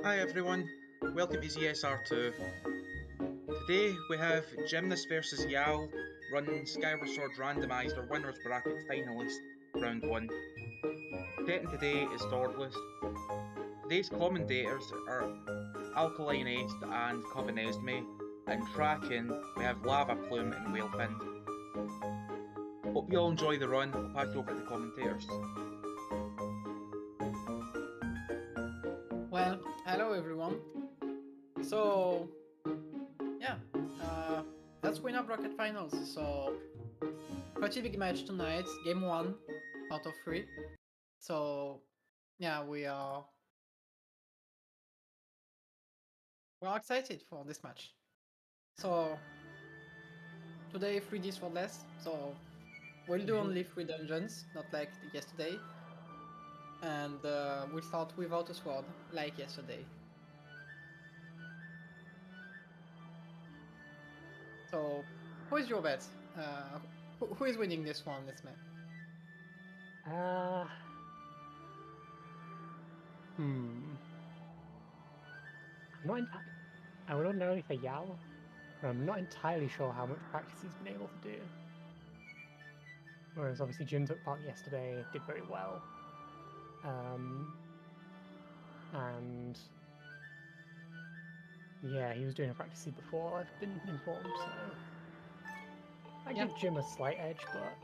Hi everyone, welcome to ZSR2. Today we have Gymnast versus Yal running Skyward Sword Randomizer winners bracket finalist round 1. Betting today is Swordless. Today's commentators are Alkaline Ace and Covenesme, and tracking we have Lava Plume and Whalefind. Hope you all enjoy the run. I'll pass you over to the commentators. Well, hello everyone. So, yeah, that's winner bracket finals. So, pretty big match tonight. Game 1 out of 3. So, yeah, we're excited for this match. So, today 3D swordless. So, we'll do only 3 dungeons, not like yesterday. And we'll start without a sword, like yesterday. So, who is your bet? Who is winning this one, this match? I would ordinarily say Yao, but I'm not entirely sure how much practice he's been able to do. Whereas obviously Jim took part yesterday, did very well. And yeah, he was doing a practice seed before, I've been informed, so I give Jim a slight edge, but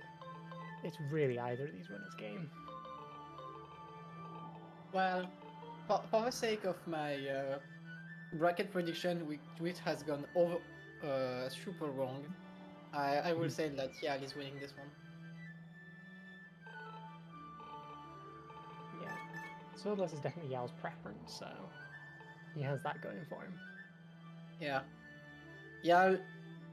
it's really either of these runners' game. Well, for the sake of my bracket prediction, which has gone over super wrong, I will say that Yal is winning this one. Yeah, Swordless is definitely Yal's preference, so he has that going for him. Yeah, Yal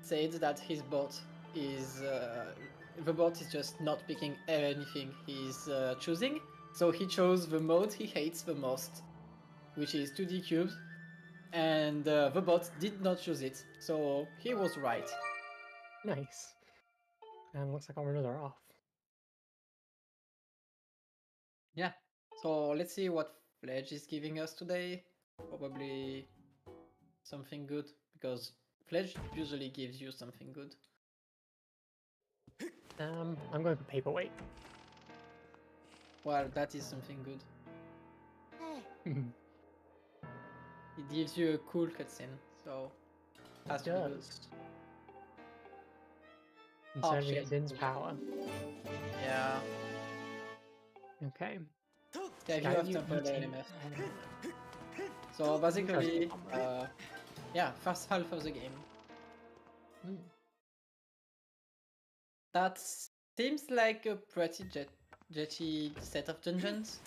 said that his bot is the bot is just not picking anything he's choosing, so he chose the mode he hates the most, which is 2D cubes, and the bot did not choose it, so he was right. Nice. And looks like our runners are off. Yeah, so let's see what Fledge is giving us today. Probably something good, because Fledge usually gives you something good. I'm going for Paperweight. Well, that is something good. It gives you a cool cutscene, so has to be good. Instead we get Din's power. Yeah. Okay. Yeah, you have tempo the LMF. So basically, yeah, first half of the game. That seems like a pretty jetty set of dungeons.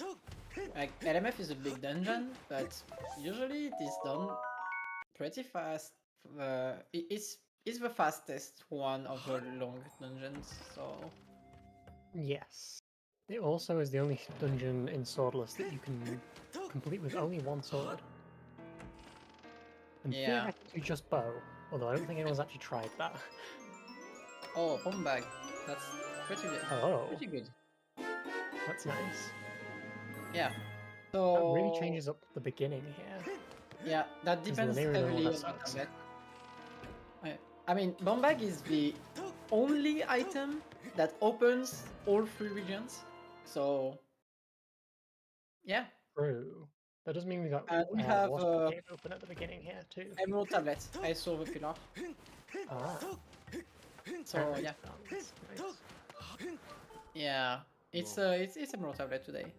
Like, LMF is a big dungeon, but usually it is done pretty fast. It's the fastest one of the long dungeons, so... Yes. It also is the only dungeon in Swordless that you can complete with only one sword. And theoretically just bow, although I don't think anyone's actually tried that. Oh, home bag. That's pretty good. Oh. Pretty good. That's nice. Yeah. So that really changes up the beginning here. Yeah, that depends heavily on the target. I mean, bomb bag is the only item that opens all 3 regions. So yeah. True. That does mean we got we have open at the beginning here too. Emerald tablet. I saw the pillar. So yeah. Nice. Yeah, it's Emerald tablet today.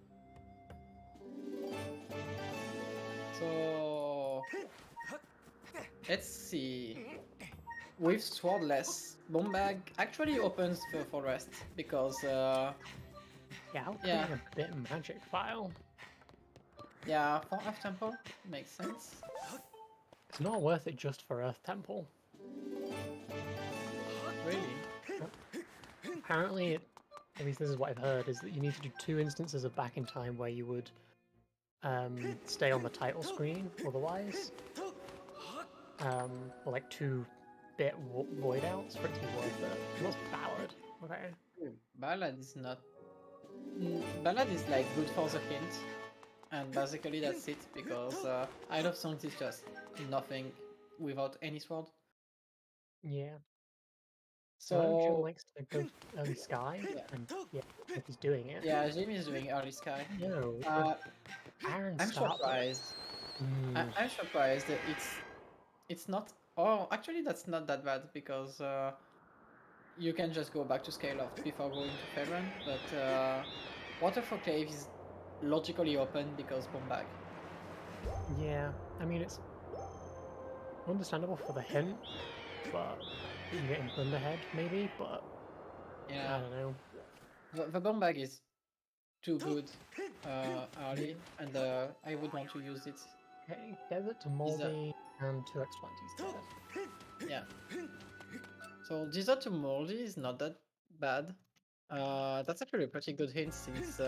So let's see. With Swordless, bomb bag actually opens the forest because yeah, I'll put in a bit of magic file. Yeah, for Earth Temple makes sense. It's not worth it just for Earth Temple. Really? Apparently, at least this is what I've heard, is that you need to do 2 instances of Back in Time where you would stay on the title screen otherwise. Or like 2-bit void outs for it to be worth it. What's Ballad? Okay. Ballad is not... Ballad is like good for the hint. and basically that's it, because I Love Songs is just nothing without any sword. Yeah. So I know Jim likes to go early sky, Yeah. and yeah, if he's doing it. yeah, Jimmy is doing early sky. No, Uh, Aaron I'm start surprised. Mm, I'm surprised that it's not. Oh, actually, that's not that bad, because you can just go back to Skyloft before going to Faerun, but Waterfall Cave is logically open because Bombag. yeah, I mean it's understandable for the hint, but you're getting Thunderhead maybe, but I Yeah, don't know. the Bombag is too good early, and I would want to use it. Okay, Desert to Moldy and 2x20 instead. Yeah. So Desert to Moldy is not that bad. That's actually a pretty good hint, since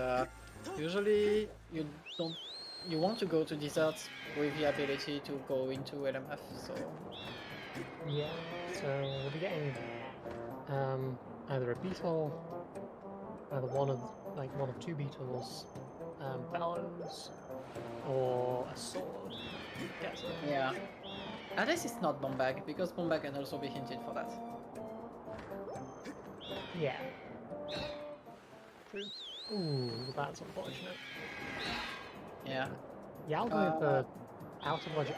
usually you want to go to Desert with the ability to go into LMF. So Yeah, so we'll be getting either a beetle, either one of two beetles, bellows, or a sword. Desert. yeah, unless it's not Bombag, because Bombag can also be hinted for that. Yeah. True. Ooh, that's unfortunate. Yeah. Yeah, I'll go with the out of logic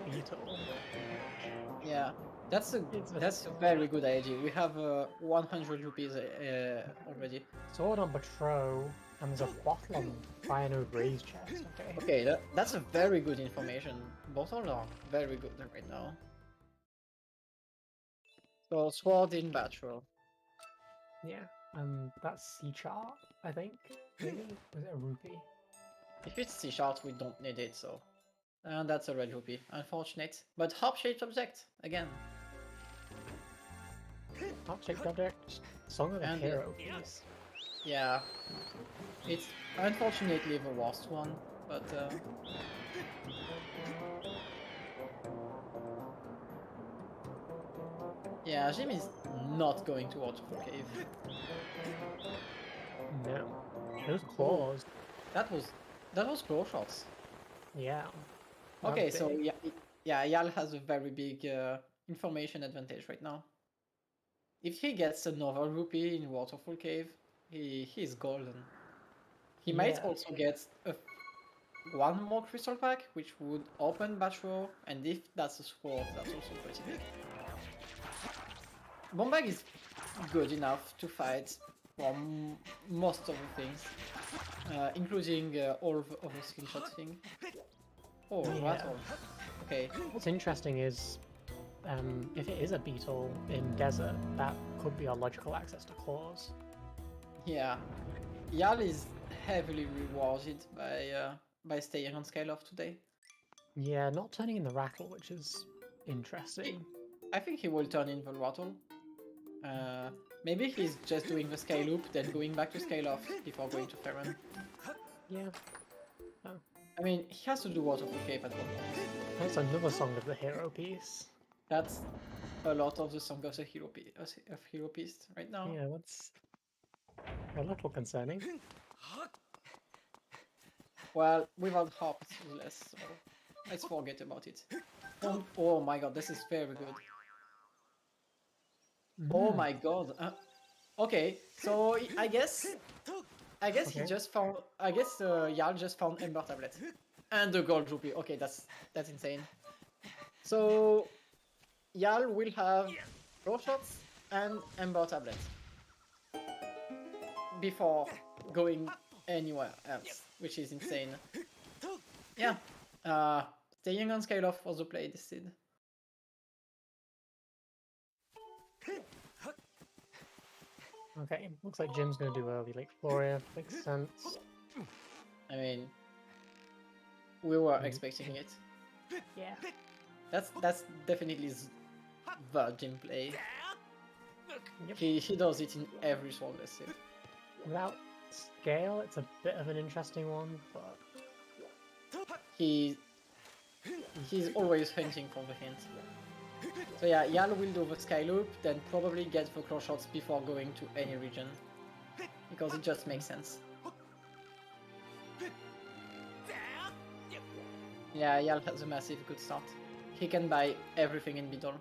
beetle. Yeah, that's a very good idea. We have 100 rupees already. Sword on Batro, and there's a bottle on Fire-Node Raise chest. Okay. Okay, that's a very good information. Bottles are very good right now. So sword in Battle. Yeah, that's C chart, I think. Maybe was it a rupee? If it's C-sharp, we don't need it, so. And that's a red rupee. Unfortunate. But hop-shaped object, again. Heart-shaped object, Song of the And, Hero piece. Yeah. It's unfortunately the worst one, but yeah, Jim is not going to Waterfall Cave. No. Those claws. That was claw shots. Yeah. Okay, That's so big. yeah, Yal has a very big information advantage right now. If he gets another rupee in Waterfall Cave, he's golden. He might Yeah. also get one more crystal pack, which would open Batro, and if that's a sword, that's also pretty big. Bombag is good enough to fight for most of the things, including all of the slingshot thing. Oh, Yeah. rattle. Okay. What's interesting is, if it is a beetle in desert, that could be our logical access to claws. Yeah. Yal is heavily rewarded by staying on Skyloft today. Yeah, not turning in the rattle, which is interesting. I think he will turn in the rattle. Maybe he's just doing the sky loop, then going back to Skyloft before going to Faerun. Yeah. I mean, he has to do Waterfall Cave at one point. That's another Song of the Hero piece. That's a lot of the Song of the Hero piece right now. Yeah, that's a little concerning. Well, without hop, it's less, so let's forget about it. Oh my god, this is very good. Oh my god. Okay, so I guess he just found. I guess Jarl just found Ember Tablet and the gold rupee. Okay, that's insane. So Jarl will have Raw Shots and Ember Tablet before going anywhere else, which is insane. Yeah, staying on Skyloft for the play this seed. Okay, looks like Jim's gonna do early Lake Floria. Makes sense. I mean, we were expecting it. Yeah. That's definitely the Jim play. Yep. He does it in every sword set. Without scale, it's a bit of an interesting one, but He's always hunting for the hint. So yeah, Yal will do the sky loop, then probably get the claw shots before going to any region, because it just makes sense. Yeah, Yal has a massive good start. He can buy everything in middle.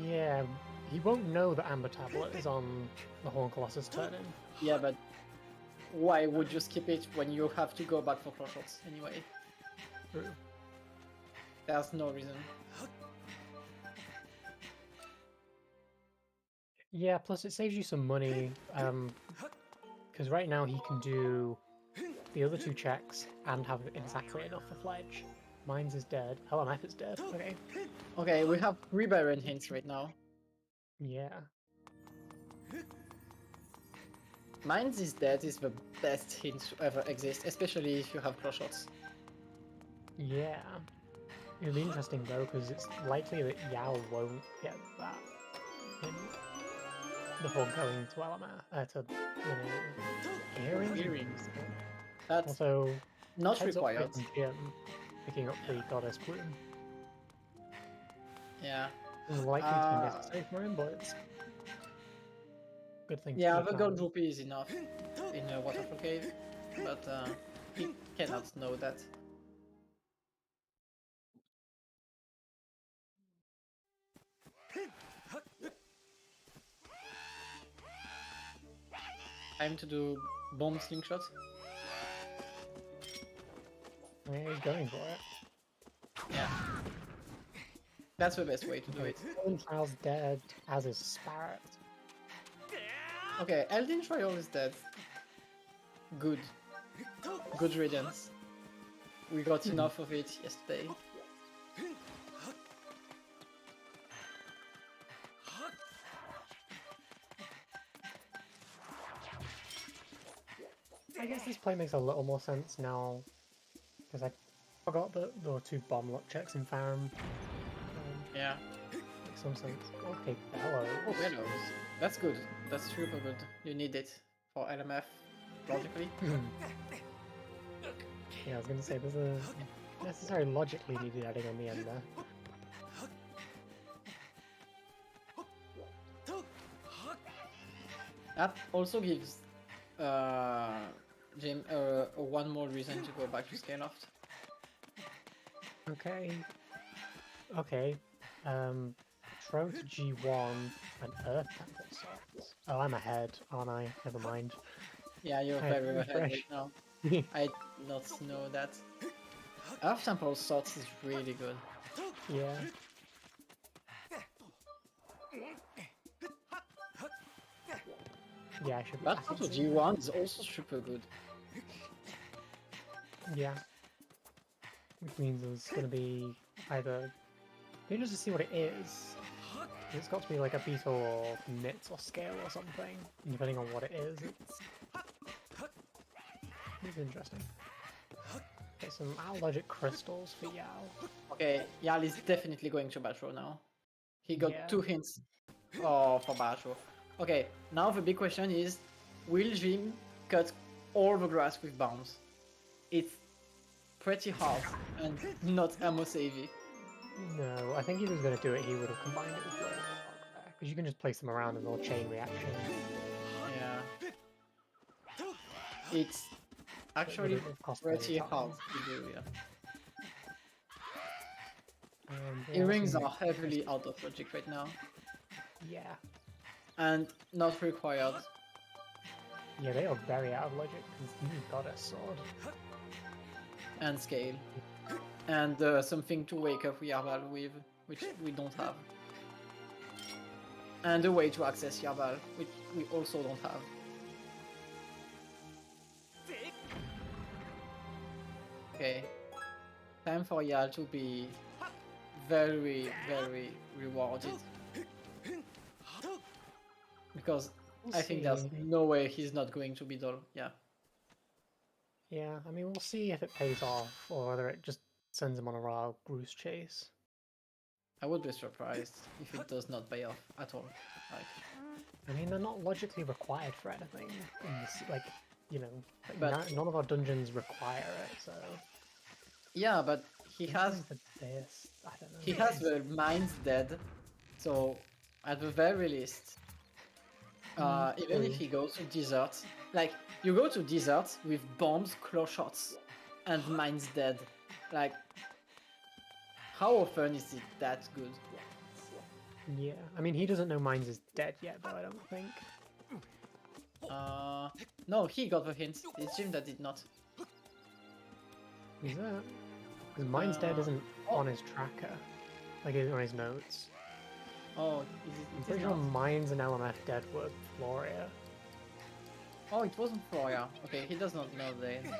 Yeah, he won't know that Amber Tablet is on the Horn Colossus turn-in. Yeah, but why would you skip it when you have to go back for claw shots anyway? True. There's no reason. Yeah, plus it saves you some money, because right now he can do the other 2 checks and have exactly enough for Fledge. Mine's is dead. LMF is dead. Okay. Okay, we have 3 Baron hints right now. Yeah. Mine's is dead is the best hint to ever exist, especially if you have claw shots. Yeah. It'll be interesting though, because it's likely that Yao won't get that hint before going to LMF, to earrings. That's Also, not heads up required. from Jim picking up the Goddess Plume. Yeah. It's likely to be necessary for him, but it's a good thing to Yeah, keep the an gold eye on. rupee is enough in a waterfall cave, but he cannot know that. Time to do bomb slingshot. Yeah, he's going for it. Yeah. That's the best way to do it. Trial's dead, as is Sparrow. Okay, Eldin Trial is dead. Good. Good riddance. We got enough of it yesterday. I guess this play makes a little more sense now, because I forgot that there were 2 bomb luck checks in Farum. Yeah. Makes some sense. Okay, Bellows. Oh, Bellows. That's good. That's super good. You need it for LMF, logically. Yeah, I was gonna say there's a necessary logically needed adding on the end there. That also gives Jim one more reason to go back to Skyloft. Okay. Okay. Throw to G1 and Earth Temple Swords. Oh, I'm ahead, aren't I? Never mind. Yeah, you're I very ahead refresh. right now. I did not know that. Earth Temple Swords is really good. Yeah. Yeah, I should be. Battle to G1 is also super good. Yeah. Which means there's gonna be either. Maybe just to see what it is. It's got to be like a beetle or knit or scale or something. And depending on what it is, it's interesting. Get some logic crystals for Yao. Okay, Yal is definitely going to Batro now. He got Yeah. 2 hints for Batro. Okay, now the big question is, will Jim cut all the grass with bounds? It's pretty hard and not ammo savvy. No, I think if he was going to do it, he would have combined it with Blade there. Because you can just place them around and they'll chain reaction. Yeah. It's actually It wouldn't cost any pretty time. hard to do, yeah. Yeah, Earrings some- are heavily out of logic right now, Yeah. and not required. Yeah, they are very out of logic because you got a sword. And scale. And something to wake up Yarval with, which we don't have. And a way to access Yarval, which we also don't have. Okay. Time for Yal to be very, very rewarded. Because I think there's see. no way he's not going to be dull. Yeah. Yeah, I mean, we'll see if it pays off or whether it just sends him on a raw goose chase. I would be surprised if it does not pay off at all. Like, I mean, they're not logically required for anything. In this, like, you know, like But- none of our dungeons require it, so. yeah, but he has For this, I don't know. he has the mind's dead, so at the very least, even if he goes to desert, like you go to desert with bombs, claw shots, and mind's dead, Like, how often is it that good? Yeah, I mean, he doesn't know Mines is dead yet, though, I don't think. No, he got the hint. It's Jim that did not. Is that? Because Mines dead isn't on his tracker, like on his notes. Oh, I'm pretty sure Mines and LMF dead were Floria. Oh, it wasn't Floria. Okay, he does not know then.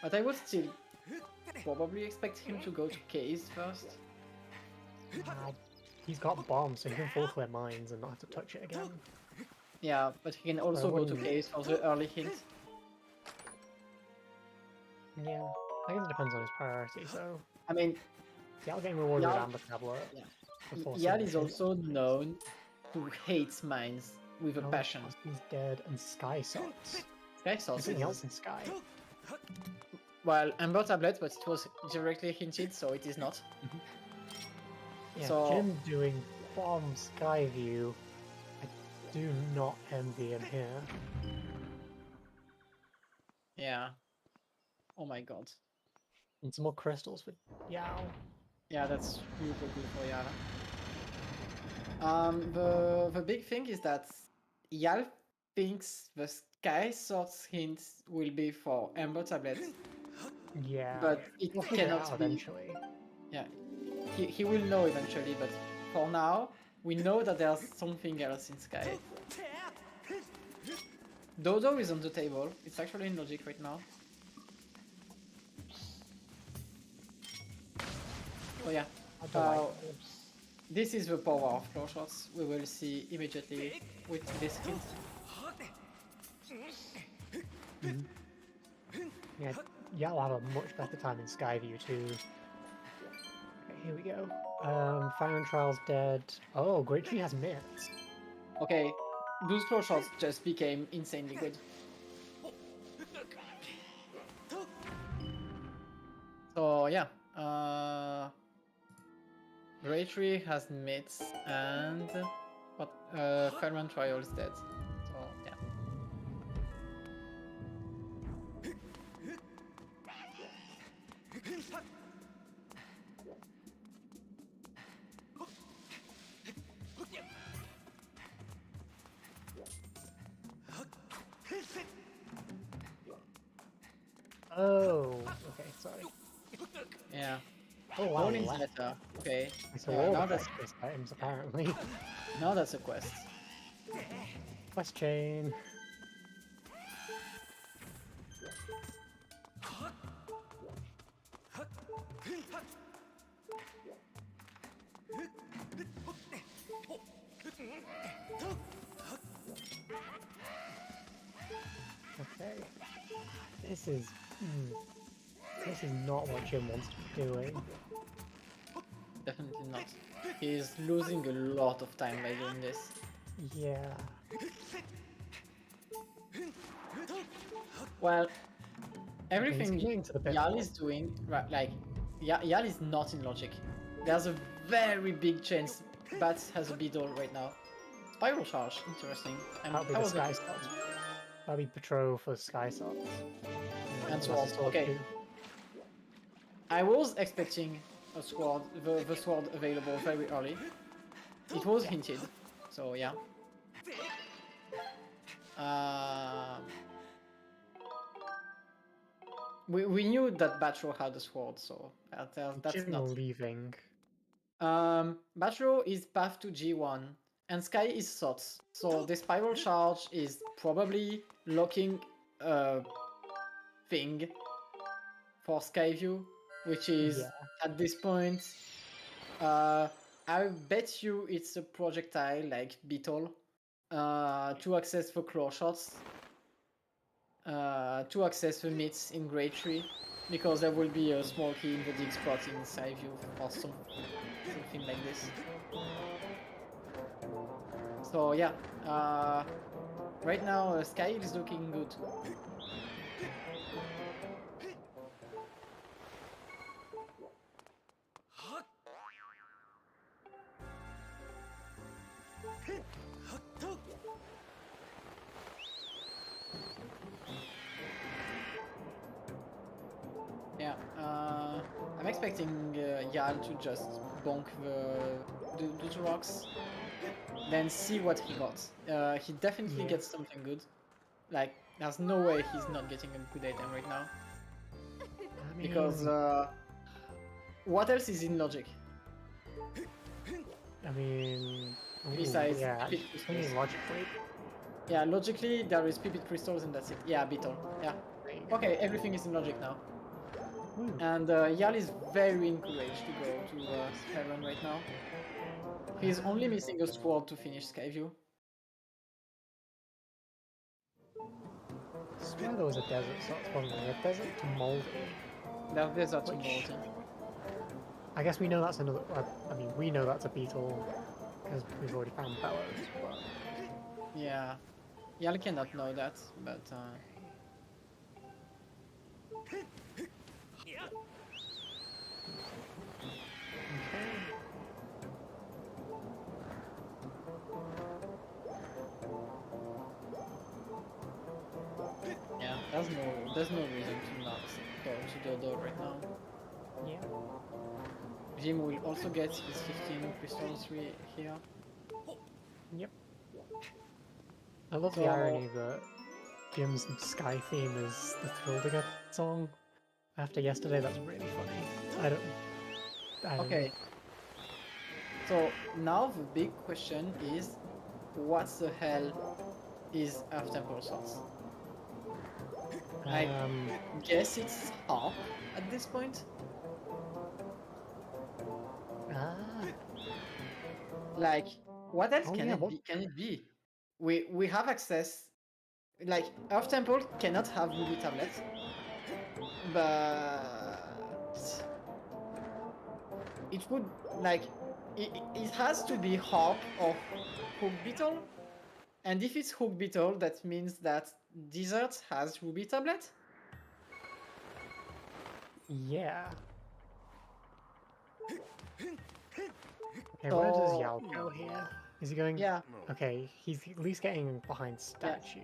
But I would still probably expect him to go to Case first. He's got bombs, so he can full clear Mines and not have to touch it again. Yeah, but he can also go to Case for the early hint. Yeah, I guess it depends on his priority, so... I mean... Yal getting rewarded with Amber Tablet. Yeah. Yal is also known to hate Mines with a passion. He's dead, and Sky Socks. Sky Socks Something else in Sky. Well, Amber Tablet, but it was directly hinted, so it is not. Yeah, so... Jim doing bomb Skyview. I do not envy him here. Yeah. Oh my god. And some more crystals for Yao. Yeah, that's super good for Yal. The big thing is that Yal thinks the Sky Swords hint will be for Amber Tablet. Yeah. But it cannot be. Eventually. Yeah. He will know eventually, but for now, we know that there's something else in Sky. Dodo is on the table. It's actually in logic right now. Oh yeah. This is the power of flow shots. We will see immediately with this hint. Yeah, Ya'll have a much better time in Skyview too. Okay, here we go. Fire and Trial's dead. Oh, Great Tree has mitts. Okay, those flow shots just became insanely good. So yeah, Great Tree has mitts and what? Fire and Trial is dead. So yeah. Oh, okay, sorry. Yeah. Oh wow, Bowling's better. Okay. So now that's items apparently. now that's a quest. Quest chain. Okay. This is not what Jim wants to be doing. Definitely not. He's losing a lot of time by doing this. Yeah. Well, everything okay, Yal is doing, right, like, Yal is not in logic. There's a very big chance Bats has a beetle right now. Spiral Charge, interesting. That'll be the Sky Salt. That'll be Patrol for Sky Salt. And Sword, okay. I was expecting a sword, the sword available very early. It was hinted, so yeah. We knew that Batro had a sword, so that's not leaving. Batro is path to G1, and Sky is SOTS, so the Spiral Charge is probably locking a thing for Skyview, which is at this point, I bet you it's a projectile like Beetle to access the claw shots, to access the mitts in Great Tree, because there will be a small key in the dig spot in Skyview or something like this. So yeah, right now Sky is looking good. Yeah, expecting Yal to just bonk the rocks, then see what he got. He definitely Yeah. gets something good. Like, there's no way he's not getting a good item right now. I mean, Because what else is in logic? I mean, Besides yeah, pipit I crystals. mean logically. Yeah, logically there is pipit crystals and that's it. Yeah, beetle. Yeah. There you go. Okay, everything is in logic now. Woo. And Yal is very encouraged to go to Skyward right now. He's only missing a sword to finish Skyview. I swear there was a desert, so it's probably a desert to Moldy. There's a Which- Moldy. I guess we know that's another. I mean, we know that's a beetle because we've already found Bellows. But Yeah. Yal cannot know that, but yeah, there's no reason to not go to Dodo right now. yeah, Jim will also get his 15 crystals here. yep. I love So- the irony that Jim's Sky theme is the Thrildinger song. After yesterday, that's really funny. I don't Okay. So now the big question is, what the hell is Earth Temple Source? I guess it's Harp at this point. Ah, Like, what else Oh, can yeah, it what- be? Can it be? We have access. Like, Earth Temple cannot have Ruby Tablet, but it would like it has to be Harp or Hook Beetle, and if it's Hook Beetle, that means that Desert has Ruby Tablet. yeah. Okay, where does So- Yao go here? Is he going? Yeah, Okay, he's at least getting behind statue.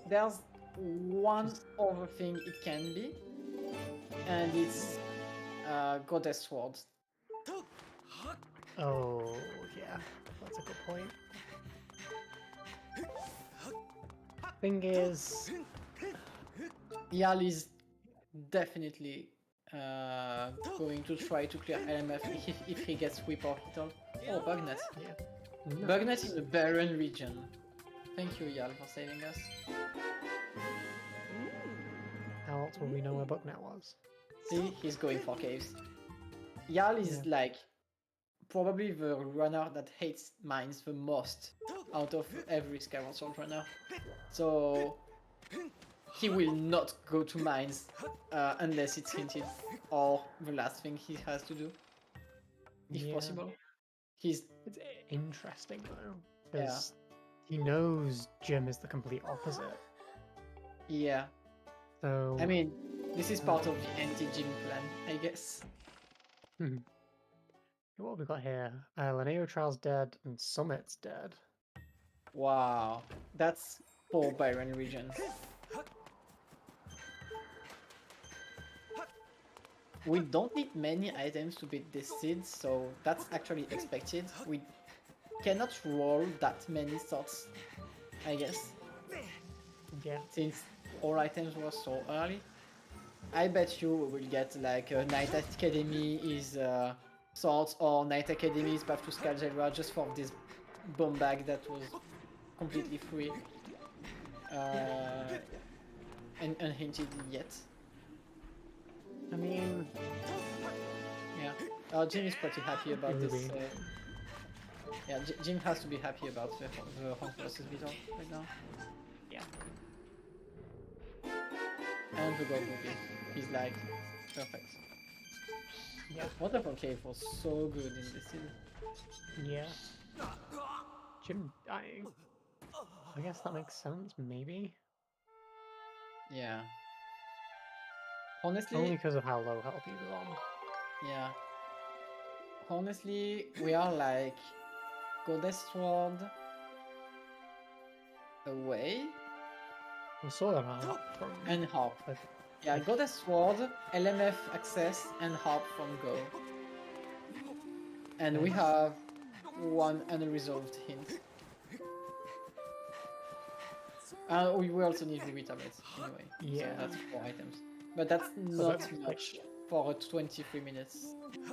there's one other thing it can be, and it's Goddess Sword. Oh, yeah, that's a good point. Thing is, Yal is definitely going to try to clear LMF if he gets Whip or Hittle. Oh, Bugnet. yeah. Bugnet is a barren region. Thank you, Yal, for saving us. How else will we know where Bucknet was? See, he's going for caves. Yal is like probably the runner that hates mines the most out of every Skyward Sword runner. So he will not go to mines unless it's hinted or the last thing he has to do, if Yeah. possible. He's It's interesting though, Yeah. because he knows Jim is the complete opposite. yeah. So I mean, this is part of the anti-gym plan, I guess. what have we got here? Linneo Trial's dead and Summit's dead. Wow, that's 4 barren regions. We don't need many items to beat this seed, so that's actually expected. We cannot roll that many slots, I guess, Yeah. since all items were so early. I bet you we will get like a Night Academy is swords or Night Academy is Path to Zelda just for this bomb bag that was completely free and unhinted yet. I mean, Yeah, Jim is pretty happy about this. Ruby. Yeah, Jim has to be happy about the Honk versus Beetle right now. yeah. And the gold movie. He's like, perfect. Yeah. Waterfall Cave was so good in this season. Yeah. Jim dying. I guess that makes sense, maybe. Yeah. Honestly, Only because of how low health he was on. yeah. Honestly, we are like Goddess Sword away We saw that from and Harp. but Yeah, Goddess Sword, LMF access, and Harp from Go. And we have one unresolved hint. We will also need Ruby tablets anyway. Yeah. So that's 4 items. But that's not much for a 23 minutes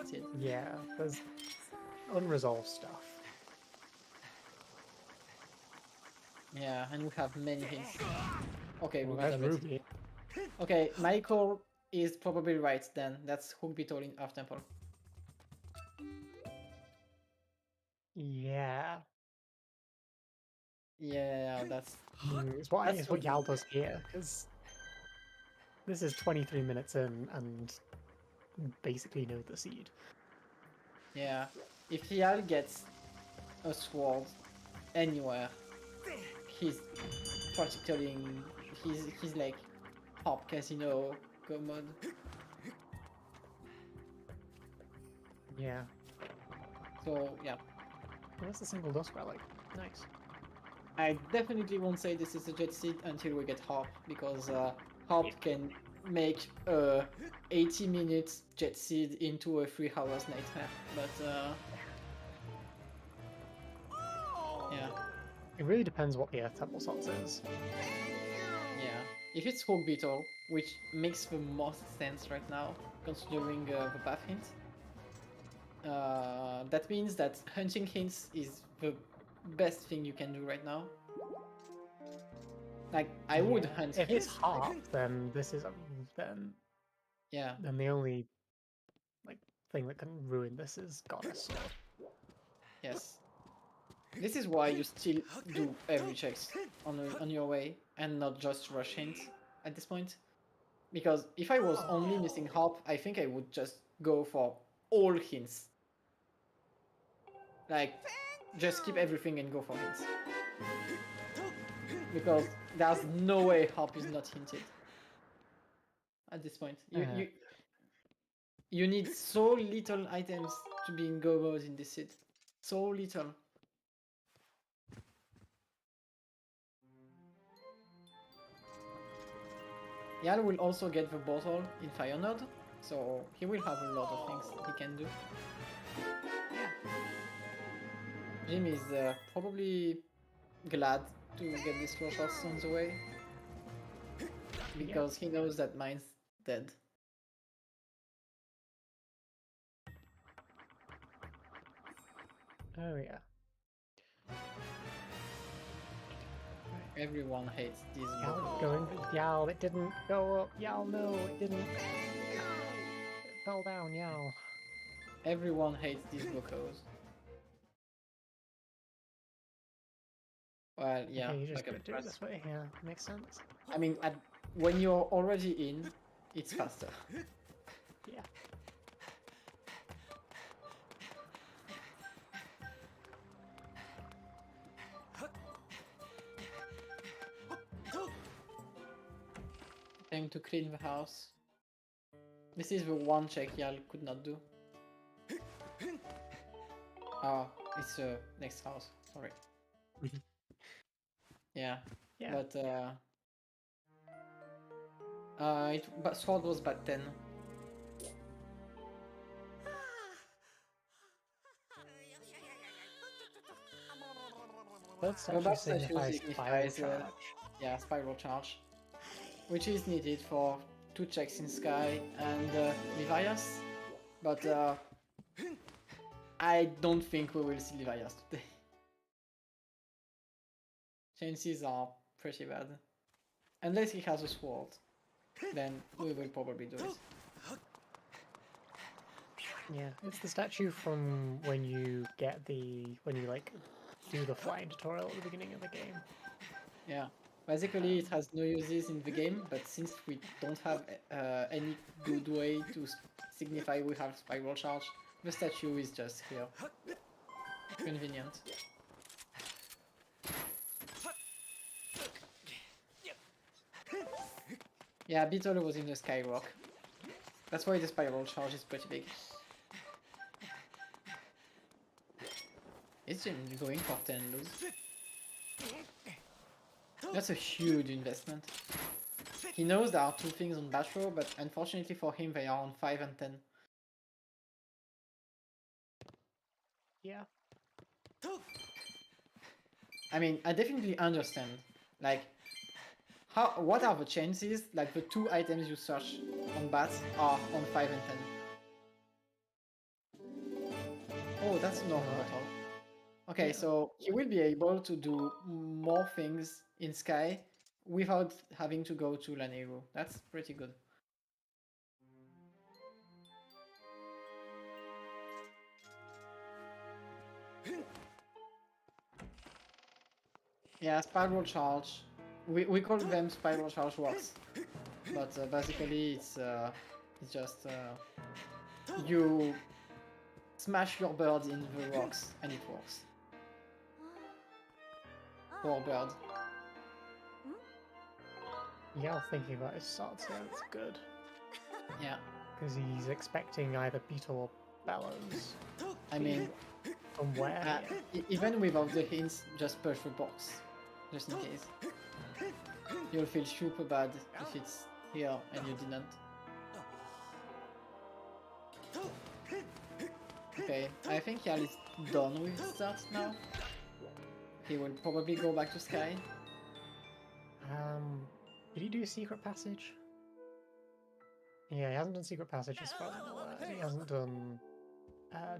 seed. Yeah, there's unresolved stuff. Yeah, and we have many hints. Okay, Well, Ruby there's tablets. Ruby. Okay, Michael is probably right then. That's Hook Beetle in Earth Temple. Yeah. Yeah, that's... It's what That's Yal does here, because this is 23 minutes in and basically know the seed. Yeah. If Yal gets a sword anywhere, he's practically... He's like Hop Casino Go mode. Yeah. So, yeah. Well, that's a single dust relic. Nice. I definitely won't say this is a jet seed until we get Harp, because Harp can make a 80 minutes jet seed into a 3 hours nightmare. But yeah. It really depends what the Earth Temple slots is. Yeah. If it's Hook Beetle, which makes the most sense right now, considering the path hint, that means that hunting hints is the best thing you can do right now. Like, I would hunt If it's hints. Harp, then this is then Yeah. then the only like thing that can ruin this is Goddess Sword. Yes. This is why you still do every checks on your way and not just rush hint at this point. Because if I was only missing Harp, I think I would just go for all hints. Like, just keep everything and go for hints. Because there's no way Harp is not hinted at this point. You need so little items to be in go mode in this seed. So little. Yal will also get the bottle in Fire Node, so he will have a lot of things he can do. Yeah. Jim is probably glad to get these 4 shots on the way, because he knows that mine's dead. Oh yeah. Everyone hates these Yal vocals. going. Yal, it didn't go up. Yal, no, it didn't. It fell down. Yal. Everyone hates these vocals. Well, yeah. Okay, you just like gotta a do it this way. Yeah, makes sense. I mean, when you're already in, it's faster. Yeah. Time to clean the house. This is the one check Yal could not do. Ah, it's next house. Sorry. Yeah. Yeah. But sword was back then. That Robot statue statue signifies signifies, spiral charge. Yeah, spiral charge, which is needed for 2 checks in Sky and Levias, but I don't think we will see Levias today. Chances are pretty bad. Unless he has a sword, then we will probably do it. Yeah, it's the statue from when you like do the flying tutorial at the beginning of the game. Yeah, basically it has no uses in the game, but since we don't have any good way to signify we have spiral charge, the statue is just here. Convenient. Yeah, Beetle was in the Skyrock. That's why the spiral charge is pretty big. It's going for 10 lose. That's a huge investment. He knows there are 2 things on Batch Row, but unfortunately for him, they are on 5 and 10. Yeah. I mean, I definitely understand. Like, what are the chances like the 2 items you search on bats are on 5 and 10? Oh, that's not at all. Okay, Yeah. so he will be able to do more things in Sky without having to go to Lanero. That's pretty good. Yeah, spiral charge. We call them spiral charge rocks, but basically it's just you smash your bird in the rocks and it works. Poor bird. Yeah, I was thinking about his shots. Yeah, that's good. Yeah. Because he's expecting either Beetle or Bellows. I mean, From where? even without the hints, just push the box, just in case. You'll feel super bad if it's here and you didn't. Okay, I think Yal is done with that now. He will probably go back to Sky. Did he do a secret passage? Yeah, he hasn't done secret passage as far as I'm aware. He hasn't done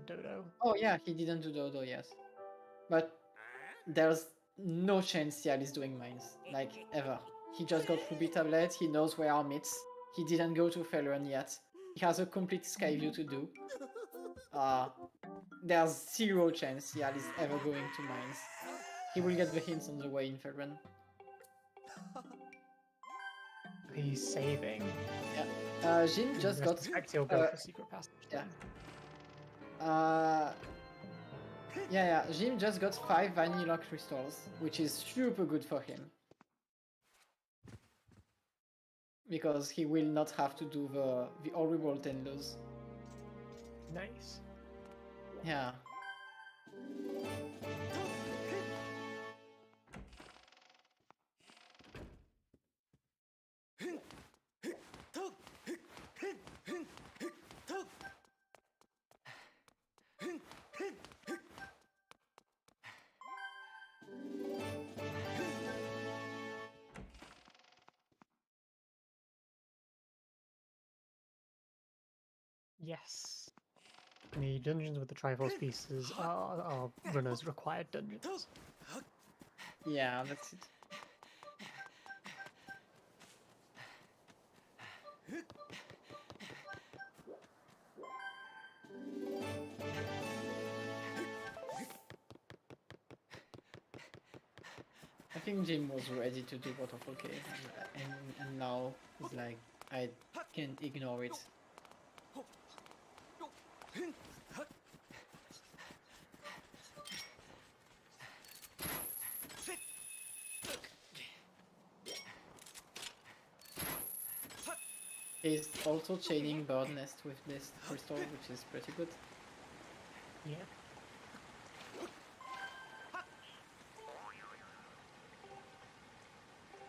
Dodo. Oh yeah, he didn't do Dodo, yes. But there's no chance Yal is doing mines, like ever. He just got Ruby Tablet, he knows where are myths. He didn't go to Felron yet. He has a complete Sky View to do. There's 0 chance Yal is ever going to mines. He will get the hints on the way in Felron. He's saving. Yeah. Jin just got. He'll go for secret passage. Yeah. Yeah. Jim just got 5 vanilla crystals, which is super good for him. Because he will not have to do the horrible 10 lows. Nice. Yeah. Yes. The dungeons with the Triforce pieces are runners required dungeons. Yeah, that's it. I think Jim was ready to do Waterfall Cave, and now he's like, I can't ignore it. He's also chaining Bird Nest with this crystal, which is pretty good. Yeah.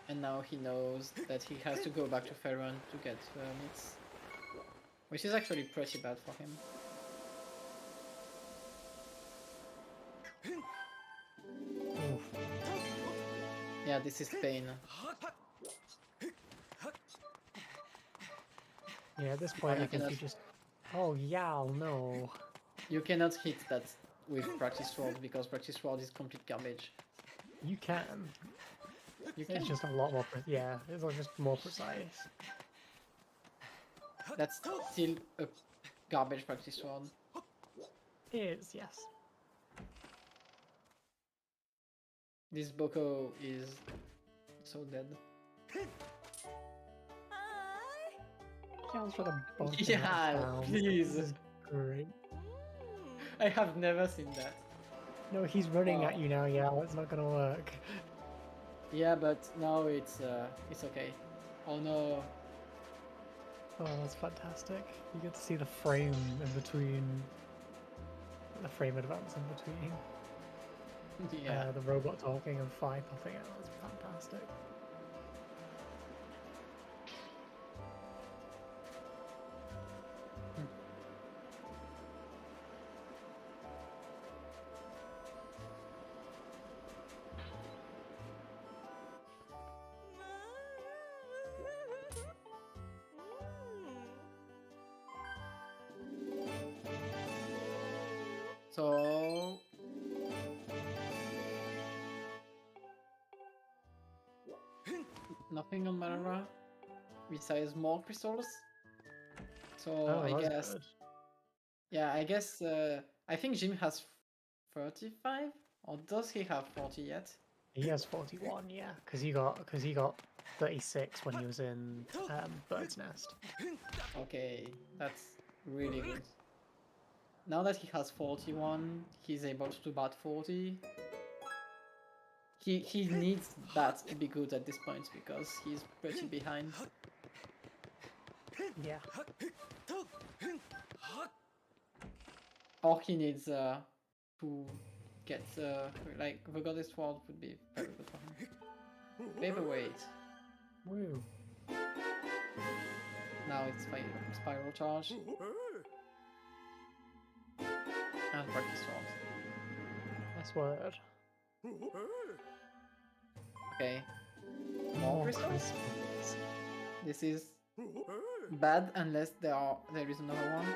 And now he knows that he has to go back to Ferron to get myths. Which is actually pretty bad for him. Oof. Yeah, this is pain. Yeah, at this point I think you just... Oh, Yal, no. You cannot hit that with Practice Sword because Practice Sword is complete garbage. You can. You can. It's just a lot more... Yeah, it's just more precise. That's still a garbage Practice Sword. It is, yes. This Boko is so dead. Yal's for the bug. Yeah, please. This is great. I have never seen that. No, he's running at you now, Yal. It's not gonna work. Yeah, but now it's okay. Oh no. Oh, that's fantastic. You get to see the frame in between... The frame advance in between. Yeah. The robot talking and Fi popping out. That's fantastic. So nothing on Malara besides more crystals. So Oh, I that's guess, good. yeah, I guess I think Jim has 35, or does he have 40 yet? He has 41, yeah, because he got 36 when he was in Bird's Nest. Okay, that's really good. Now that he has 41, he's able to do about 40. He needs that to be good at this point because he's pretty behind. Yeah. Or he needs to get like the goddess sword would be very good for him. Paperweight. Woo. Now it's spiral charge. And practice sword. Nice word. Okay. More crystals? This is bad unless there is another one.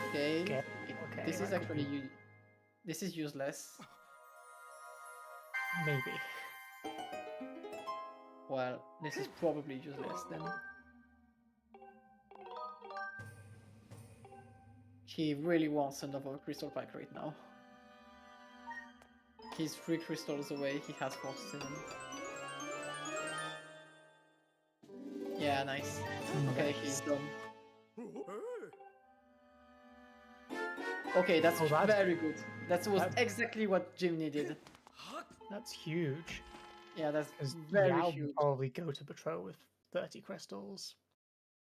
Okay. Okay. This is right. actually this is useless. Maybe. Well, this is probably useless then. He really wants another crystal pack right now. He's 3 crystals away, he has 47. Yeah, nice. Okay, he's done. Okay, that's very good. That was exactly what Jim needed. That's huge. Yeah, that's Because very Yao huge. would probably go to patrol with 30 crystals,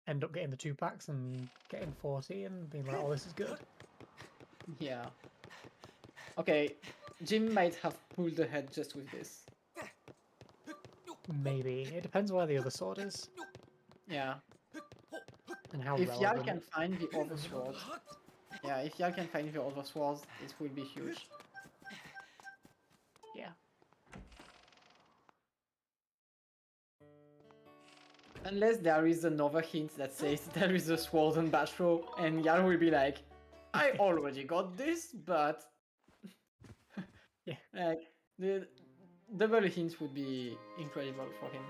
end up getting the 2 packs and getting 40 and being like, oh, this is good. Yeah. Okay, Jim might have pulled ahead just with this. Maybe. It depends where the other sword is Yeah. and how If Yal relevant. can find the other sword, yeah, if Yal can find the other swords, it will be huge. Yeah. Unless there is another hint that says there is a sword on Bashro, and Yal will be like, I already got this, but... Yeah. Like, the double hint would be incredible for him.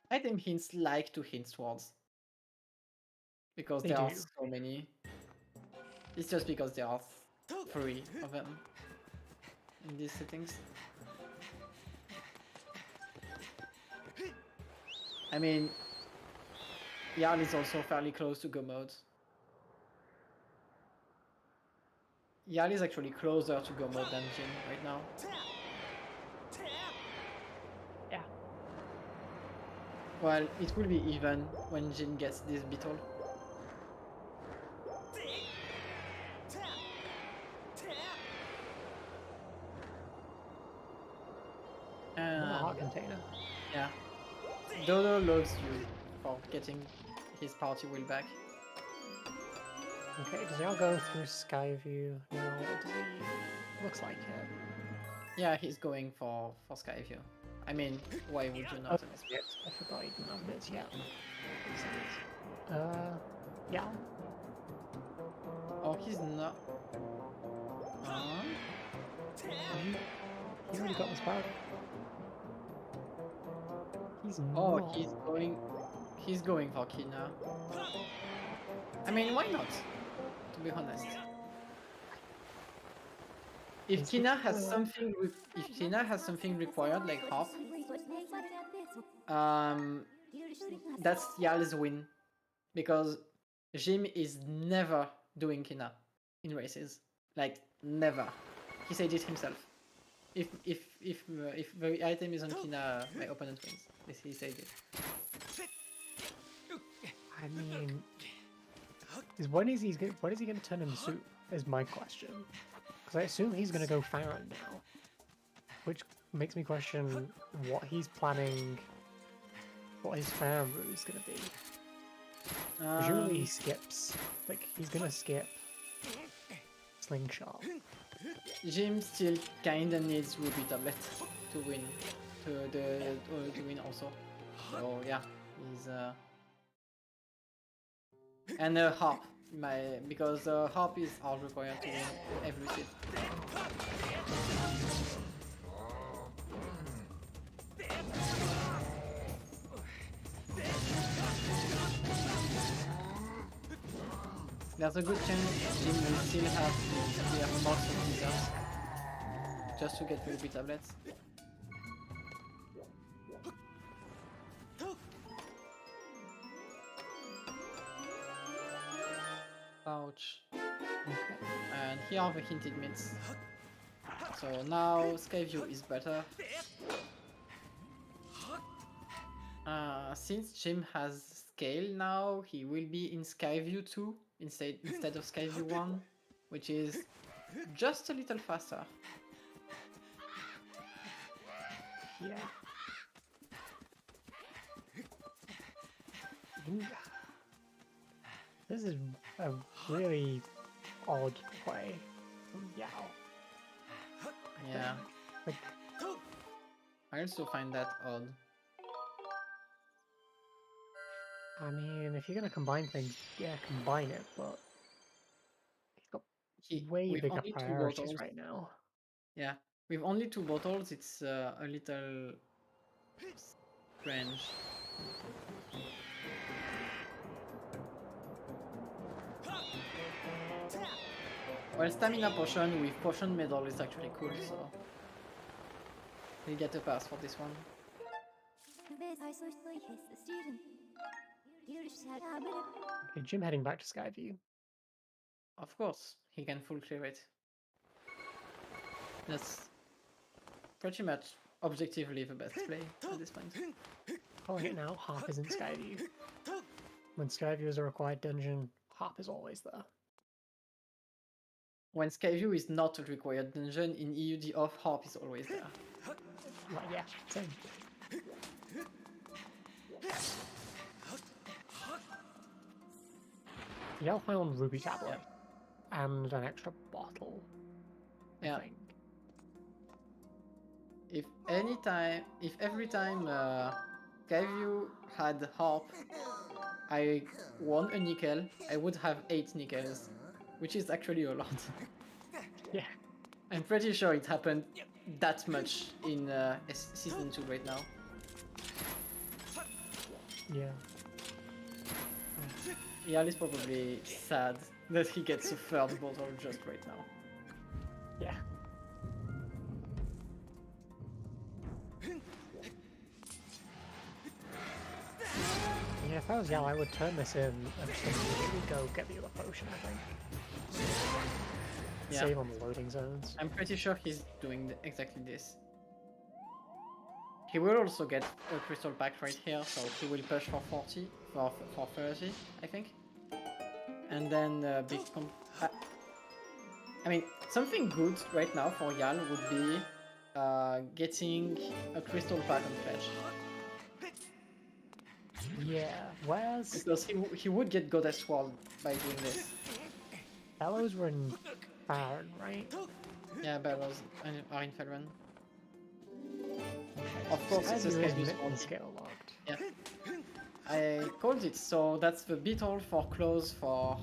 Item hints like to hint swords. Because They there are do. so many. It's just because there are 3 of them in these settings. I mean, Yarn is also fairly close to go mode. Yarn is actually closer to go mode than Jin right now. Yeah. Well, it will be even when Jin gets this beetle. Another heart container. Yeah. Dodo loves you for getting his party wheel back. Okay, does Yao go through Skyview now? Or does he... Looks like it. Yeah, he's going for Skyview. I mean, why would you not? I forgot he didn't have this yet. Yeah. Oh, he's not. He already got this power. He's Oh, not. he's going for Kina. I mean, why not? To be honest. If Kina has something required like hop, that's Yal's win, because Jim is never doing Kina in races, like never. He said it himself. If the item is on Kina, my opponent wins. He said it. I mean, when is he going to turn into soup? Is my question. Because I assume he's going to go Farron now, which makes me question what he's planning, what his Farron route is going to be. Presumably he skips, like he's going to skip Slingshot. Jim still kinda needs Ruby Tablet to win, to win also. So yeah, he's and Harp. because harpies are required to win every seed. There's a good chance Jim will still have to clear most of these ups just to get ruby tablets. Ouch. Okay. And here are the hinted myths. So now Skyview is better. Since Jim has scale now, he will be in Skyview 2 instead of Skyview 1, which is just a little faster. Yeah. This is a really odd play from Yao. Yeah. Like, I also find that odd. I mean, if you're gonna combine things, yeah, combine it, but he's got way with bigger only 2 priorities bottles. right now. Yeah, with only 2 bottles, it's a little strange. Well, stamina potion with potion medal is actually cool, so he'll get a pass for this one. Okay, Jim heading back to Skyview. Of course, he can full clear it. That's pretty much objectively the best play at this point. Calling it now, Harp is in Skyview. When Skyview is a required dungeon, Harp is always there. When Skyview is not a required dungeon, in EUD off, Harp is always there. Like, yeah, same. Yell found Ruby Tablet and an extra bottle. Yeah. I think. If every time Skyview had Harp, I won a nickel, I would have 8 nickels, which is actually a lot. Yeah. I'm pretty sure it happened that much in Season 2 right now. Yeah. Yal is probably sad that he gets a 3rd bottle just right now. Yeah. Yeah, if I was Yao, I would turn this in and just immediately go get the other potion, I think. Yeah. Save on the loading zones. I'm pretty sure he's doing exactly this. He will also get a crystal pack right here, so he will push for 40, for 30, I think. And then big I mean, something good right now for Yal would be getting a crystal pack on fetch. Yeah, where's... Because he would get Goddess Wall by doing this. Bellows were in Baron, right? Yeah, Bellows are in Felrun. Of course, it's a Skyview scale locked. Yeah. I called it, so that's the beetle for close for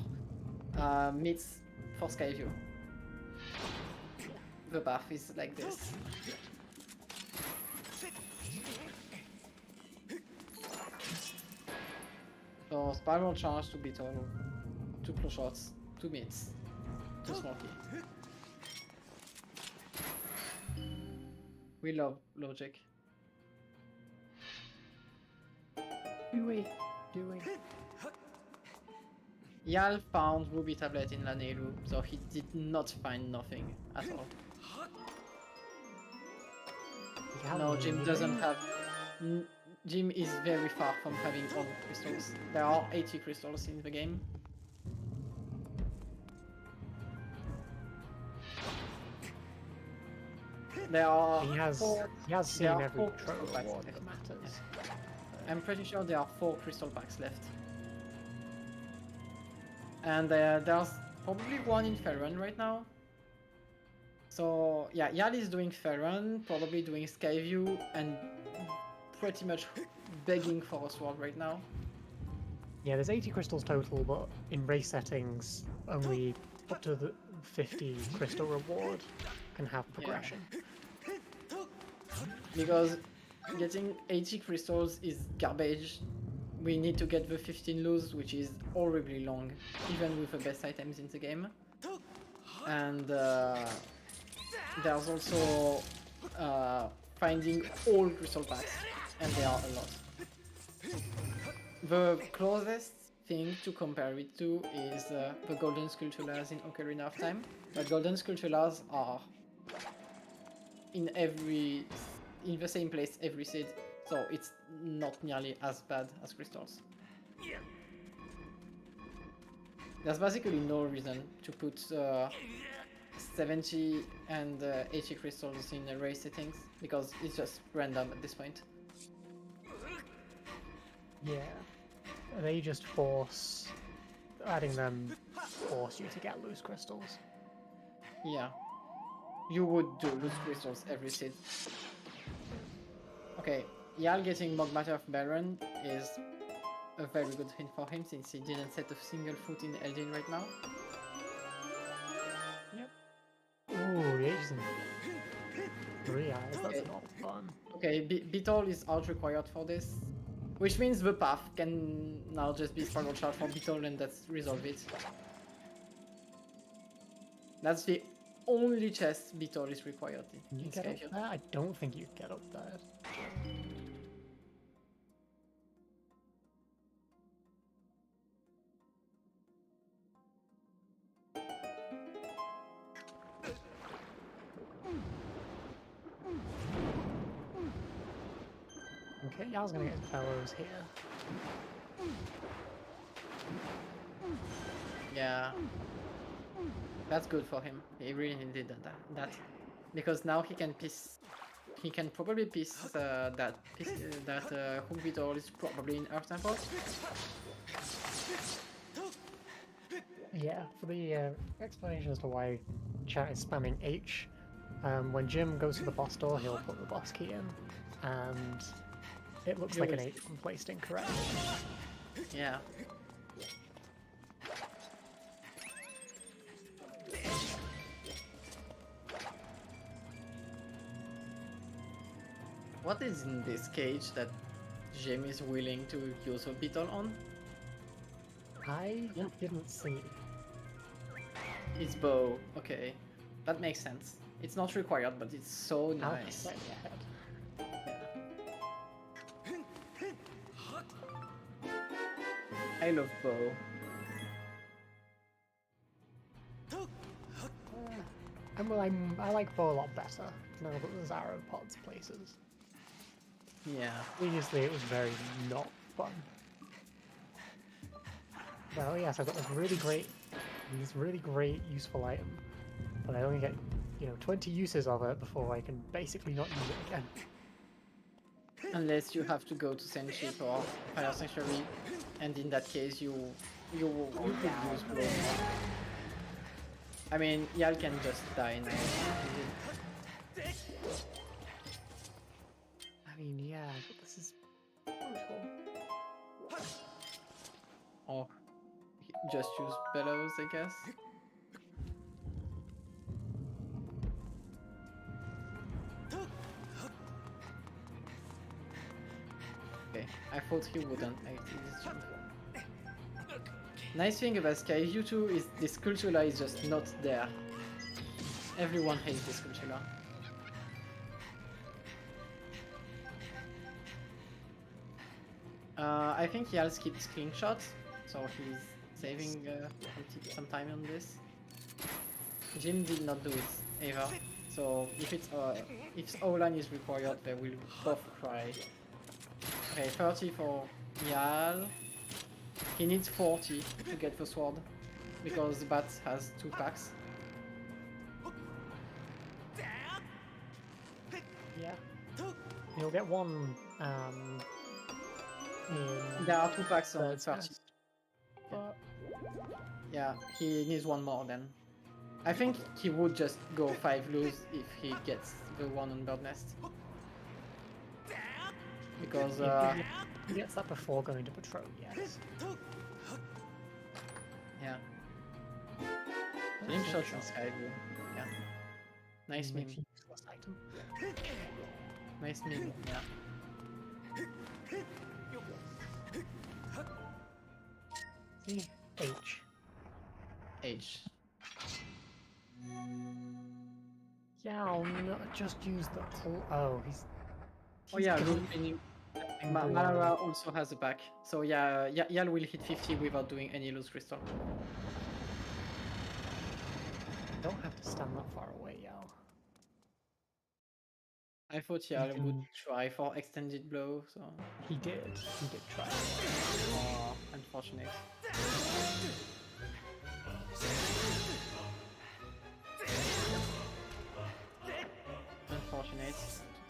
meets for Skyview. The path is like this. So spiral charge to beetle, 2 close shots, 2 meets, 2 smoky. We love logic. Do we? Yal found Ruby Tablet in Lanelu, so he did not find nothing at all. No, Jim doesn't have... Jim is very far from having all the crystals. There are 80 crystals in the game. There are He has seen there are every 4 troll crystal packs award left. that matters. I'm pretty sure there are 4 crystal packs left. And there's probably 1 in Felrun right now. So yeah, Yal is doing Felrun, probably doing Skyview, and pretty much begging for a sword right now. Yeah, there's 80 crystals total, but in race settings, only up to the 50 crystal reward can have progression. Because getting 80 crystals is garbage. We need to get the 15 loose, which is horribly long, even with the best items in the game. And there's also finding all crystal packs, and there are a lot. The closest thing to compare it to is the golden sculptures in Ocarina of Time, but golden sculptures are in the same place every seed, so it's not nearly as bad as crystals. There's basically no reason to put 70 and 80 crystals in race settings, because it's just random at this point. Yeah, they just force, adding them force you to get loose crystals. Yeah, you would do loose crystals every seed. Okay, Yal getting Mogmatter of Baron is a very good thing for him, since he didn't set a single foot in Eldin right now. Yep. Ooh, the Ages in 3 eyes, that's not fun. Okay, Beetle is out required for this, which means the path can now just be struggle shard for Beetle, and that's resolve it. That's the only chest Beetle is required in. Can you get up there? I don't think you can get up there. Okay, Yal's gonna get his bellows here. Yeah, that's good for him. He really did that, because now he can piece. He can probably piece that hook beetle is probably in Earth Temple. Yeah, for the explanation as to why chat is spamming H, when Jim goes to the boss door, he'll put the boss key in, and it looks like an H when placed incorrectly. Yeah. What is in this cage that Jim is willing to use a beetle on? I didn't see. It's bow. Okay, that makes sense. It's not required, but it's so nice. I love bow. I like bow a lot better now that there's arrow pods places. Yeah. Previously it was very not fun. Well, yes, I've got this really great useful item, but I only get, 20 uses of it before I can basically not use it again. Unless you have to go to Senship or Fire Sanctuary, and in that case you could use blow. I mean, Yal can just die now. I mean, yeah, but this is brutal. Or just use bellows, I guess. Okay, I thought he wouldn't make this jump. Nice thing about Sky U2 is this Cultula is just not there. Everyone hates this Cultula. I think Yal skipped clean shots, so he's saving some time on this. Jim did not do it either, so if O-line is required, they will both cry. Okay, 30 for Yal. He needs 40 to get the sword, because the bat has 2 packs. Yeah. You'll get one, There are 2 packs on 30. But Yeah, he needs one more then. I think he would just go 5 lose if he gets the one on Bird Nest. Because He gets that before going to patrol, yes. Yeah. That's Rim a shot shot. in Skyward. Yeah. Nice meme. Makes you useless item. Nice meme. Yeah. See? H. H. Yeah, I'll not just use the pull. Oh, he's Oh yeah, going root pinning. Malara also has a back. So yeah, Yal will hit 50 without doing any loose crystal. don't have to stand that far away, Yao. I thought Yal can- would try for extended blow, so He did try. oh, unfortunate. Unfortunate.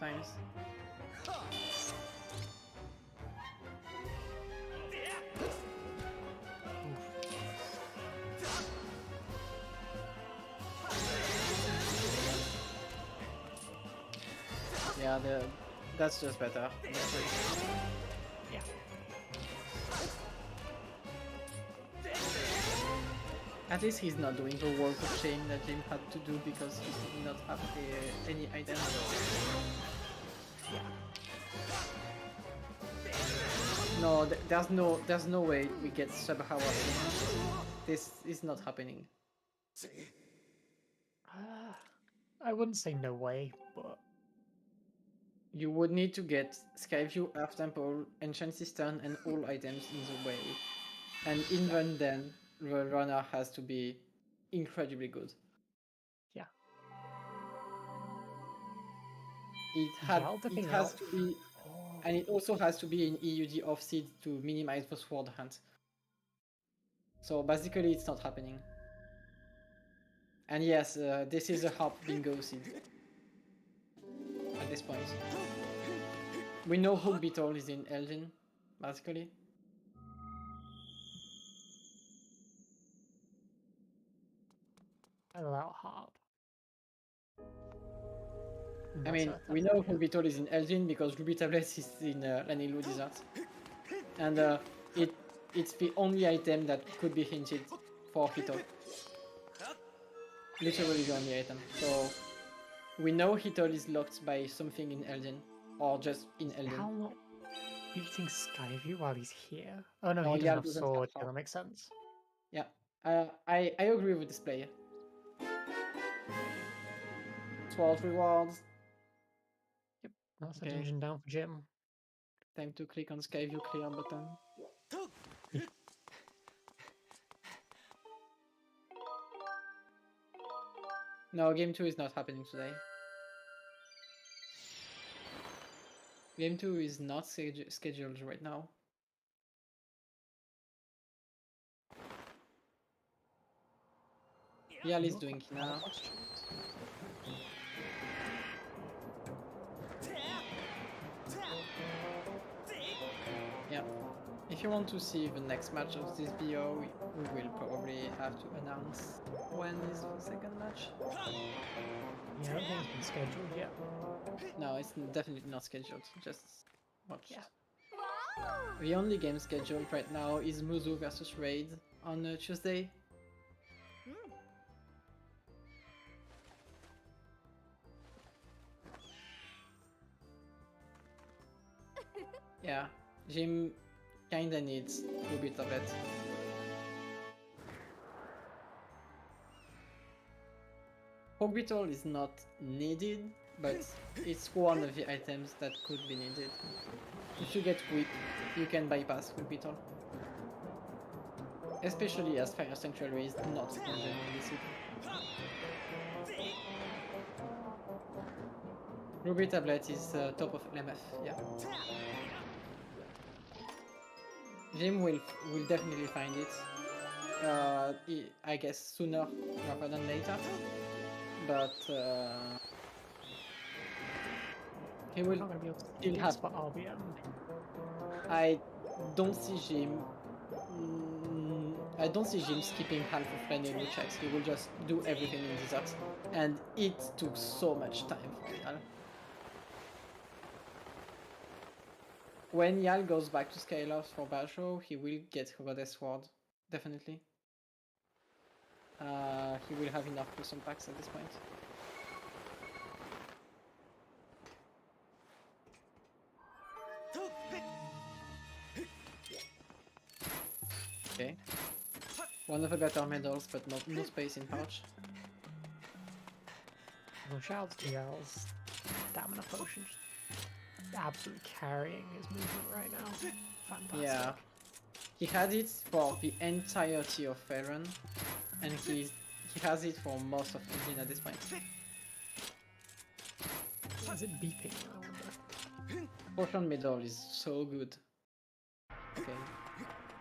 2 times. Yeah, that's just better. Yeah. At least he's not doing the walk of shame that Jim had to do because he did not have any item. Yeah. No, there's no way we get Shabahawa. This is not happening. I wouldn't say no way, but You would need to get Skyview, Earth Temple, Ancient Cistern, and all items in the way. And even then, the runner has to be incredibly good. yeah. It dipping has out. to be, and it also has to be in EUD off-seed to minimize the sword hunt. So basically, it's not happening. And yes, this is a harp bingo seed at this point. We know Hook Beetle is in Elgin, basically. Allow harp. I mean, we know Hook Beetle is in Elgin because Ruby Tablets is in Lanilu Desert. And it's the only item that could be hinted for Hito. Literally the only item. So we know Hito is locked by something in Elgin. Or just in Elgin. How not beating Skyview while he's here? Oh no, No, he doesn't Yal have doesn't sword. have Yeah, sword. that makes sense. Yeah. I agree with this player. Sword rewards. That's a Okay. dungeon down for Jim. Time to click on Skyview clear button. No, game 2 is not happening today. Game 2 is not scheduled right now. Yal is doing Kina. Yeah. If you want to see the next match of this BO, we will probably have to announce when is the second match. Yeah, I don't think it's been scheduled yet. No, it's definitely not scheduled. Just watch. Yeah. The only game scheduled right now is Muzu versus Raid on Tuesday. Yeah, Jim kinda needs a bit of it. Hog Beetle is not needed, but it's one of the items that could be needed. If you get Whip, you can bypass Hog Beetle. Especially as Fire Sanctuary is not genuinely super. Ruby Tablet is top of LMF, yeah. Jim will definitely find it. I guess sooner rather than later. But he will Not gonna be able to still have. for RBM. I don't see Jim. I don't see Jim skipping half of Randomizer checks. He will just do everything in Desert, and it took so much time for Vital. when Yal goes back to Skylar for Basho, he will get Goddess Sword, definitely. He will have enough plus packs at this point. Okay. One of the better medals, but no space in pouch. Well, shouts to Yal's stamina potion. Absolutely carrying his movement right now. Fantastic. Yeah. He had it for the entirety of Faerun, and he has it for most of Engine at this point. Is it beeping? I wonder. Potion medal is so good. Okay.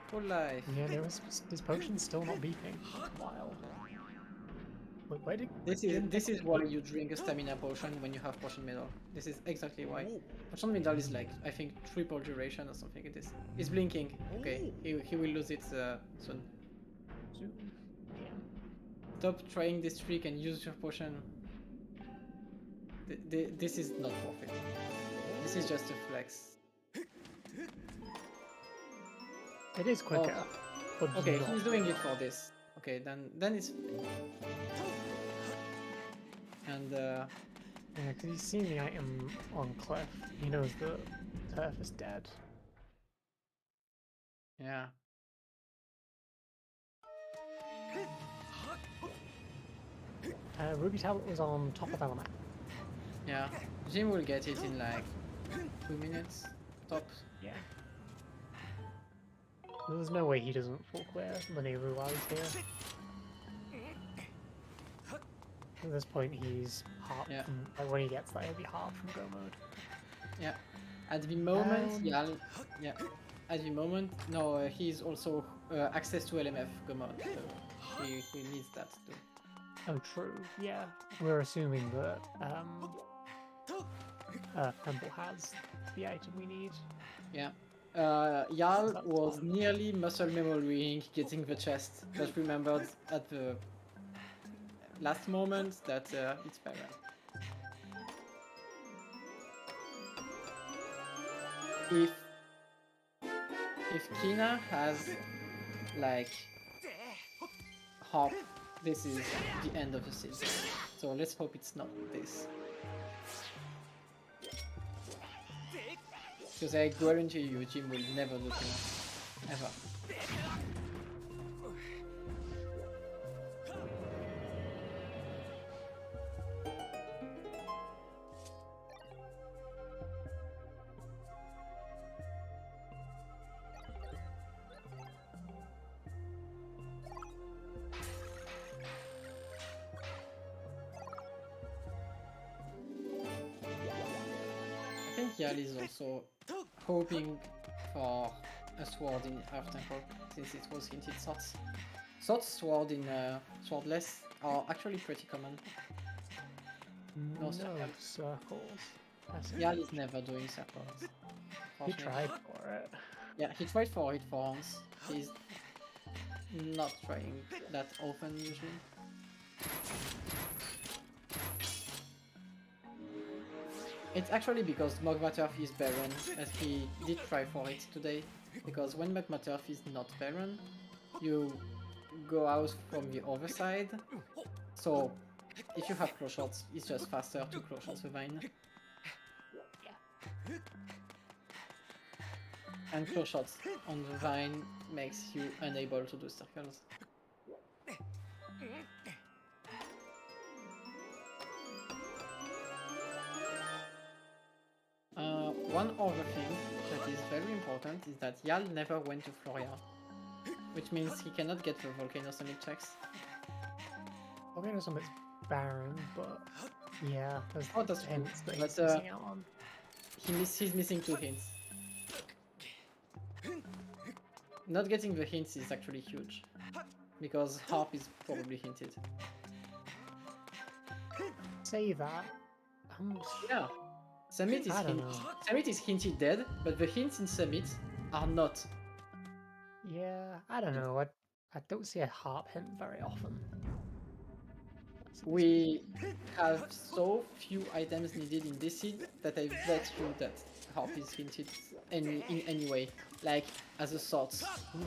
Full life. Yeah, his potion's still not beeping. Wild. Wait, why did This is why you drink a stamina potion when you have potion medal. This is exactly why. Potion medal is like, I think, triple duration or something. It is. It's blinking. Okay, he will lose it soon. Yeah. Stop trying this trick and use your potion. This is not worth it. This is just a flex. It is quicker. But Okay, not. he's doing it for this. Okay, then it's. And Yeah, because he's seen the item on Cliff. He knows the turf is dead. yeah. Ruby Tablet was on top of Element. Yeah, Jim will get it in like 2 minutes, top. Yeah. There's no way he doesn't full clear Maneuver while he's here. At this point, he's half. Yeah. Like when he gets there, he'll be half from go mode. Yeah. At the moment, yeah. At the moment, no, he's also access to LMF go mode, so he needs that too. Oh, true. Yeah, we're assuming that Temple has the item we need. Yeah. Yal was nearly muscle memorying getting the chest, but remembered at the last moment that it's better. If Kina has like Hop, this is the end of the season. So let's hope it's not this. Because I guarantee you, Jim will never look enough. Ever. I think Yal is also hoping for a sword in Earth Temple, since it was hinted swords. Swords sword in Swordless are actually pretty common. No circles. Yal is never doing circles. He tried for it. Yeah, he tried for it for once. He's not trying that often usually. It's actually because Mogmaturf is Baron, as he did try for it today. Because when Mogmaturf is not Baron, you go out from the other side. So if you have close shots, it's just faster to close shots the vine. And close shots on the vine makes you unable to do circles. One other thing that is very important is that Yal never went to Floria, which means he cannot get the Volcano Summit checks. Volcano Summit's barren, but yeah, there's that's hints that but, he's missing out on. He's missing 2 hints. Not getting the hints is actually huge, because Harp is probably hinted. Say that. Yeah. Summit is hinted dead, but the hints in Summit are not. Yeah, I don't know. I don't see a harp hint very often. We have so few items needed in this seed that I bet you that Hop is hinted in any way, like as a sword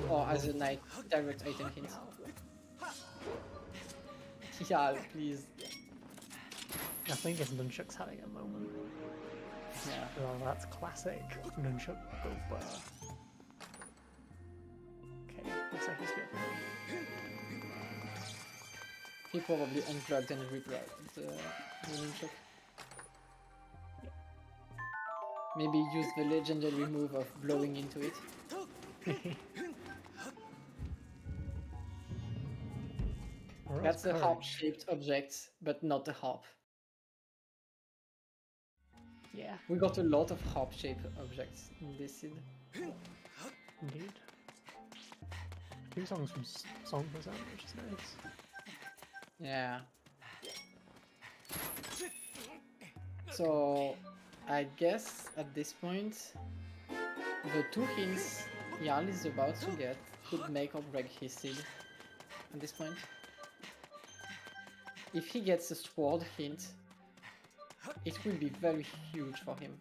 or as a knight direct item hint. Yeah, please. I think it's Nunchuck's having a moment. Yeah. Oh, that's classic Nunchuck Gopa. Okay, looks like he's good. He probably unplugged and replugged the nunchuck. Maybe use the legendary move of blowing into it. That's a harp-shaped object, but not a harp. Yeah. We got a lot of harp-shaped objects in this seed. Indeed. 2 songs from Song for Sound, which is nice. Yeah. So, I guess at this point, the 2 hints Jarl is about to get could make or break his seed. At this point, if he gets a sword hint, it will be very huge for him.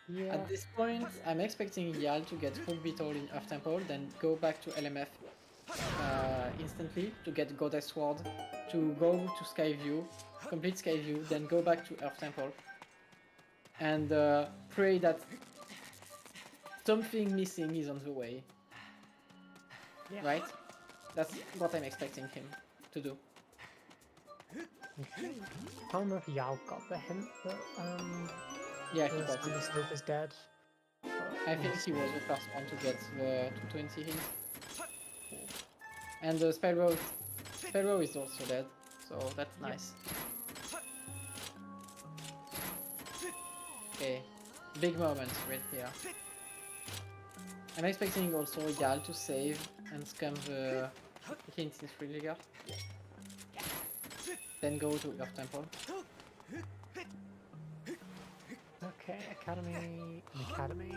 Yeah. At this point, I'm expecting Jarl to get full Beetle in Earth Temple, then go back to LMF instantly to get Goddess Sword, to go to Skyview, complete Skyview, then go back to Earth Temple, and pray that something missing is on the way. Yeah. Right? That's what I'm expecting him to do. Okay. I can't remember if Yao got the hint that Yeah, he the got it. Slope is dead. I think he was the first one to get the 220 hint. And the Sparrow is also dead, so that's nice. Okay, big moment right here. I'm expecting also Jarl to save and scam the hint in Freeliger. Then go to Earth Temple. Okay, Academy and Academy.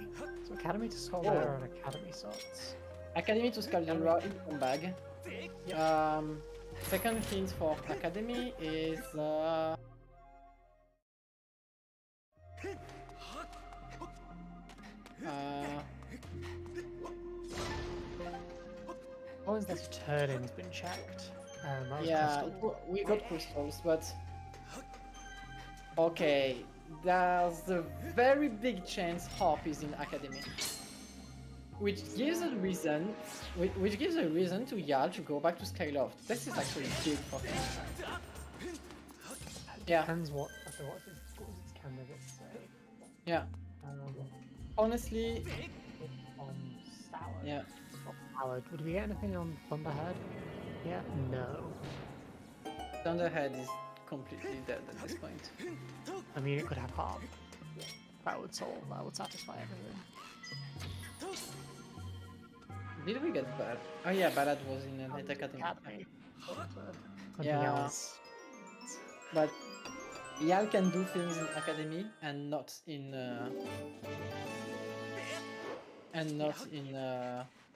So Academy to Scaldera and Academy Swords. Academy to Scaldera in one bag. Second hint for Academy is What is this turn-in's been checked? That was yeah, crystal. we got crystals, but okay, there's a very big chance Harp is in Academy, which gives a reason, to Jarl to go back to Skyloft. This is actually big for him. Yeah. Depends what his candidates say. Yeah. Honestly, On Sour. yeah. Sour. Would we get anything on Thunderhead? Yeah. No. Thunderhead is completely dead at this point. I mean, it could have Harp. That would solve. That would satisfy everything. Did we get Bad? Oh yeah, Ballad was in an Academy. Academy. Yeah. Else. But Jarl can do things in Academy and not in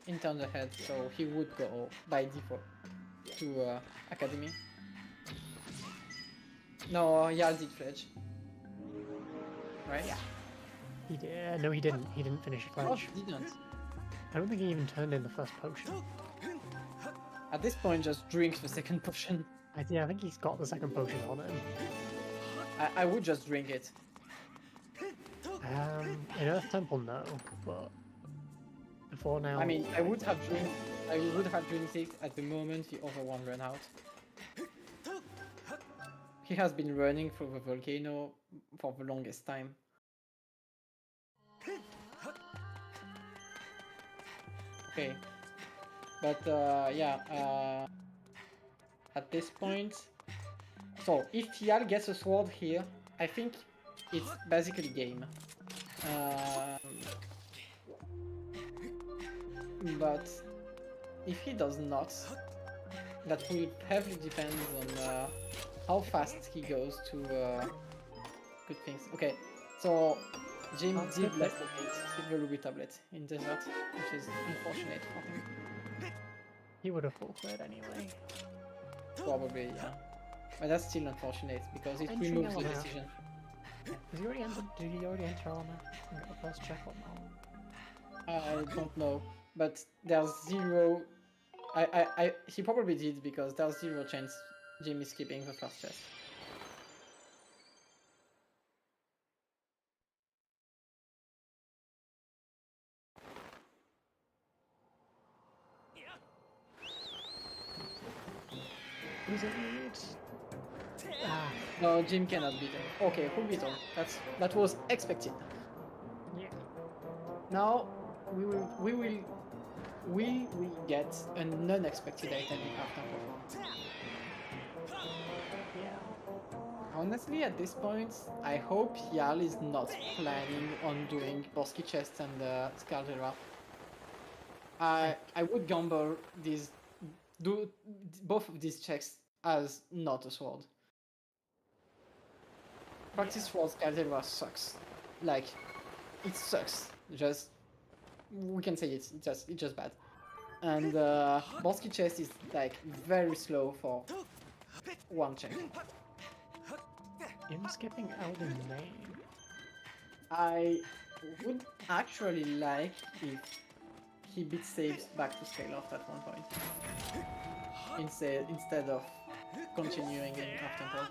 in Thunderhead, so he would go by default to Academy. No, Jarl did Fledge. Right? Yeah. He did. No, he didn't. He didn't finish a Oh, Fledge. he didn't. I don't think he even turned in the first potion. At this point, just drink the second potion. Yeah, I think he's got the second potion on him. I would just drink it. In Earth Temple, no, but before now. I mean, I would have drank it at the moment the other one ran out. He has been running for the volcano for the longest time. Okay, but yeah, at this point, so if Jarl gets a sword here, I think it's basically game. But if he does not, that will heavily depend on how fast he goes to good things. Okay, so Jim did left the Ruby tablet in desert, which is unfortunate for him. He would have full cleared anyway. Probably, yeah. But that's still unfortunate because it Entry removes the level now. decision. Has he already entered? Did he already enter on and get the first check or not? I don't know, but there's zero. He probably did because there's zero chance Jim is skipping the first chest. Who's in lead? Ah, No, Jim cannot beat him. Okay, who beat him? That was expected. yeah. Now we get an unexpected item in after. Yeah. Honestly, at this point, I hope Yal is not planning on doing Borsky chest and Scaldera. I would gamble do both of these checks as not a sword. Practice sword Scaldera sucks. Like, it sucks. Just we can say it's just bad. And Borsky chest is like very slow for one check. Him skipping Elden Main. I would actually like if he beat saves back to scale off at one point. Instead of continuing in after.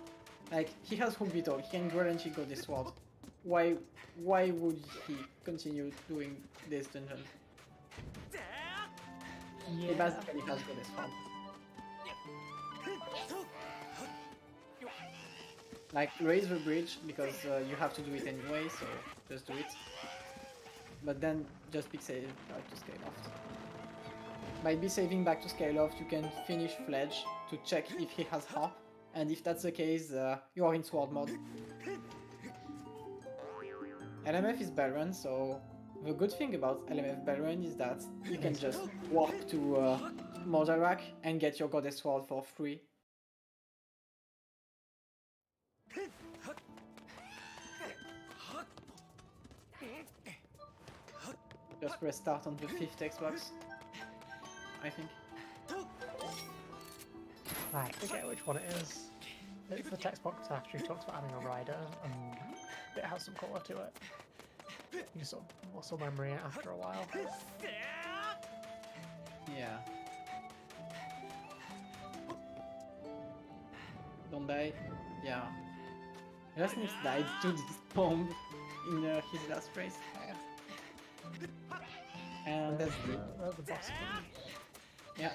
Like, he has Hook Beetle, he can guarantee go this sword. Why would he continue doing this dungeon? He basically has got this farm. Like, raise the bridge, because you have to do it anyway, so just do it. But then just pick save back to scale off. By be saving back to scale off, you can finish Fledge to check if he has harp, and if that's the case, you are in sword mode. LMF is Bellrun, so the good thing about LMF Bellrun is that you can just walk to Mordarak and get your Goddess Sword for free. Just press start on the 5th Xbox, I think. Right, I forget which one it is. It's the text box actually talks about having a rider, and it has some colour to it. You sort of muscle memory it after a while. Yeah. Don't die. Yeah. Rasmus died to this bomb in his last race. And that's D. That's the boss key. Yeah.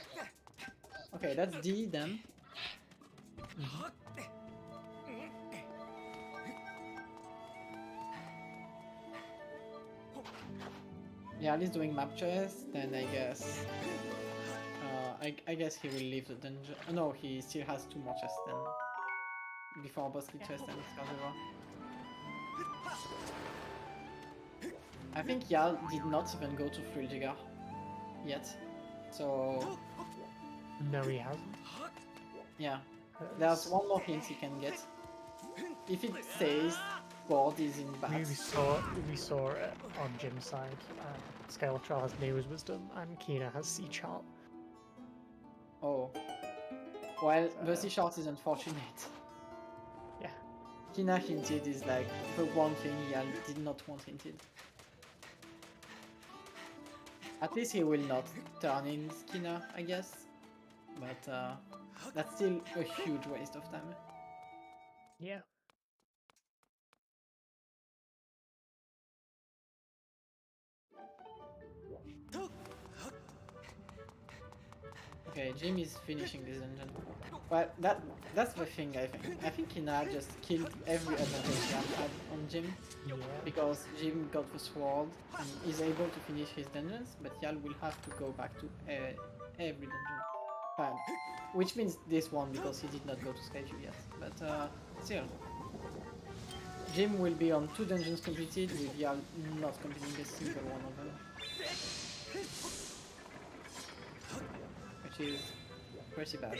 Okay, that's D then. Yeah, Ali's doing map chest, then I guess... I guess he will leave the dungeon. No, he still has 2 more chests then. Before Bossy chest and Scaldera. I think Yal did not even go to Thrill yet. So... No, he hasn't. Yeah. There's one more hint he can get. If it says board is in bats. We saw it on Jim's side. Scale Trial has Nero's Wisdom and Kina has Sea Chart. Oh. Well, the C short is unfortunate. Yeah. Kina hinted is like the one thing Yal did not want hinted. At least he will not turn in Kina, I guess. But that's still a huge waste of time. Yeah. Okay, Jim is finishing this dungeon. Well, that's the thing, I think. I think Kina just killed every advantage Yal had on Jim. Yeah. Because Jim got the sword and is able to finish his dungeons, but Yal will have to go back to every dungeon. Which means this one because he did not go to Skyview yet. But still. Jim will be on 2 dungeons completed with Yal not completing a single one of them. Which is pretty bad.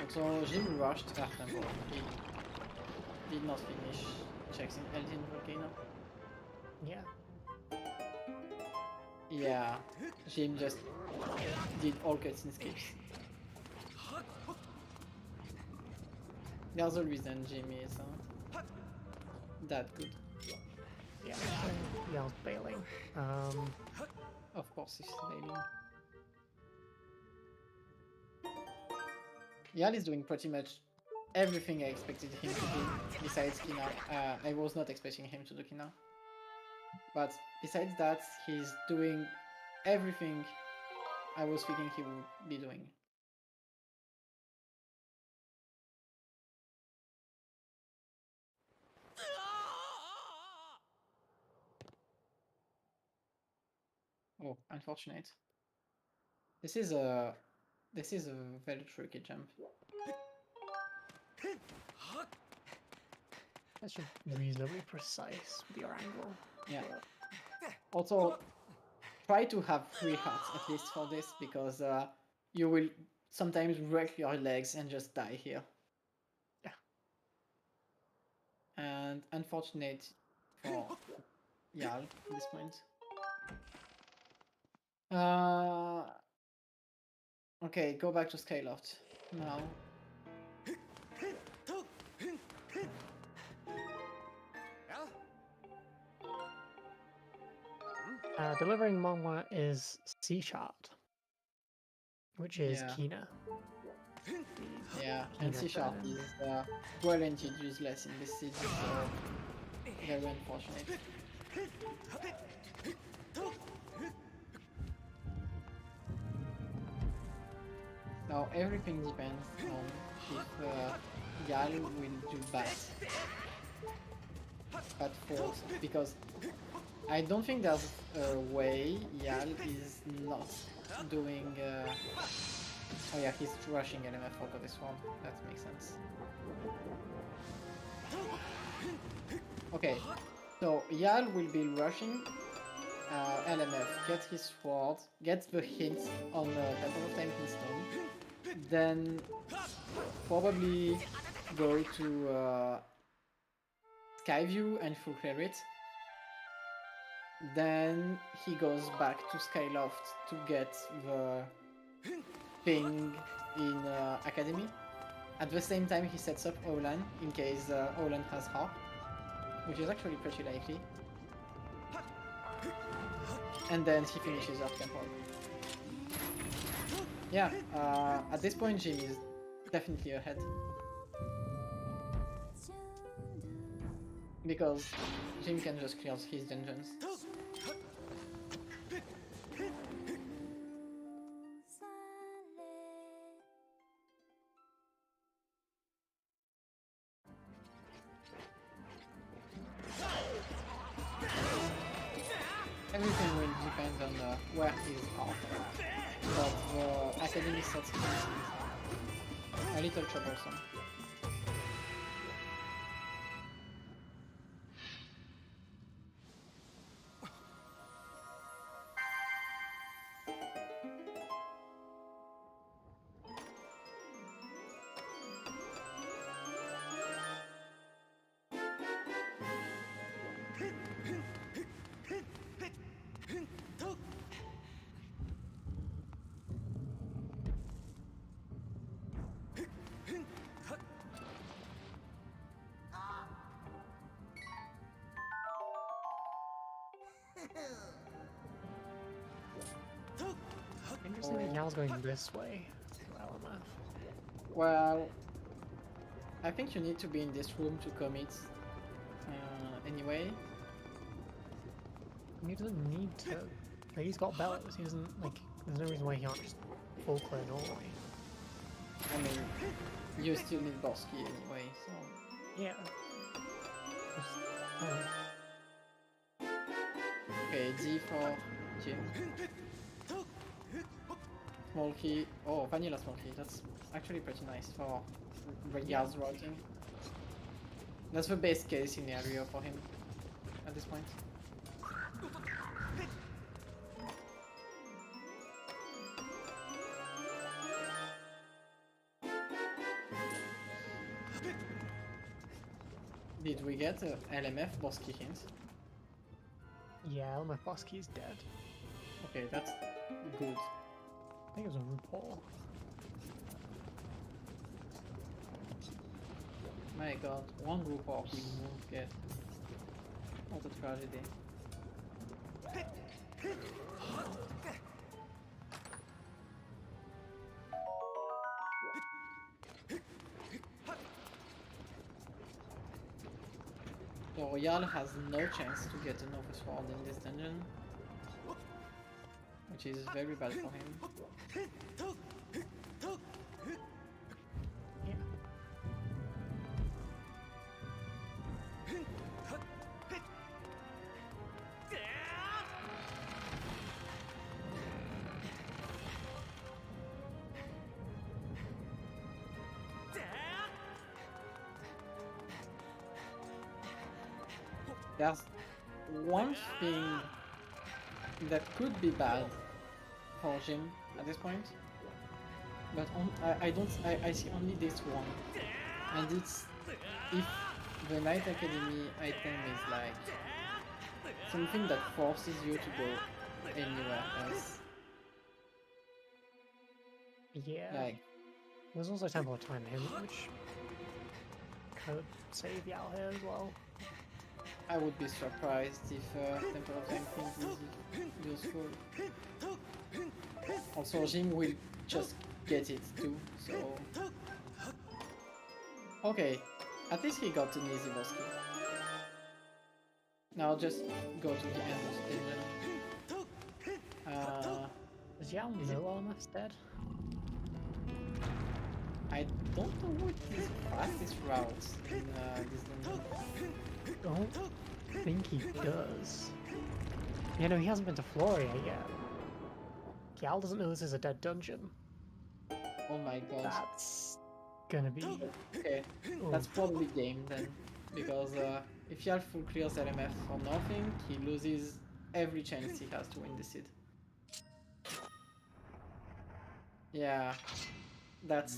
Also, Jim rushed Earth-Temple. He did not finish checks in Elden Volcano. Yeah. Yeah, Jim just did all cutscene skips. There's a reason Jimmy is that good. Yeah, Yal's bailing. Of course he's bailing. Yal is doing pretty much everything I expected him to do, besides Kina. I was not expecting him to do Kina. But besides that, he's doing everything I was thinking he would be doing. Oh, unfortunate. This is a very tricky jump. That's just reasonably precise with your angle. Yeah. Also, try to have 3 hearts at least for this, because you will sometimes break your legs and just die here. Yeah. And unfortunate for Yal at this point. Okay, go back to Skyloft now. Delivering Monwa is C-sharp, which is Yeah. Kina. Yeah, and Kina C-sharp burn. is well indeed useless in this siege, so very unfortunate. Now everything depends on if Yal will do bad force, because I don't think there's a way Yal is not doing... Oh yeah, he's rushing LMF for this one. That makes sense. Okay, so Yal will be rushing LMF, get his sword, get the hint on the Temple of Time Hintstone, then probably go to Skyview and full clear it. Then he goes back to Skyloft to get the ping in Academy. At the same time he sets up Olan in case Olan has Harp, which is actually pretty likely. And then he finishes off Temple. Yeah, at this point Jim is definitely ahead. Because Jim can just clear his dungeons. Everything will depend on where he is off. But the Academy sets him a little troublesome. Interesting that Yal's going this way to LMF. Well, I think you need to be in this room to commit anyway. He doesn't need to. Like, he's got bellows. He doesn't, like, there's no reason why he can't just full clear normally. I mean, you still need Borsky anyway, so... Yeah. Just, Okay, D for Jim. Small key. Oh, vanilla small key. That's actually pretty nice for Yal's routing. That's the best case scenario for him at this point. Did we get a LMF Borsky hint? yeah, LMF boss key's dead. Okay, that's good. I think it was a RuPaul. My god, one group of we won't get. What a tragedy. So Royale has no chance to get an oversword in this dungeon, which is very bad for him. Yeah. There's one thing that could be bad for Jim at this point, but I see only this one, and it's if the Knight Academy item is like something that forces you to go anywhere else. Yeah. Like, There's also Temple of Time Hymn, which could save Yao here as well. I would be surprised if Temple of Time is useful. Also, Jim will just get it too, so... Okay, at least he got an easy boss kill. Now just go to the end of the dungeon. Is Yao no almost dead? I don't know what his fastest routes in this dungeon. Don't think he does. You know, he hasn't been to Floria yet. Gal doesn't know this is a dead dungeon. Oh my god. That's gonna be... Okay, that's probably game then. Because if Yal full clears LMF for nothing, he loses every chance he has to win the seed. Yeah, that's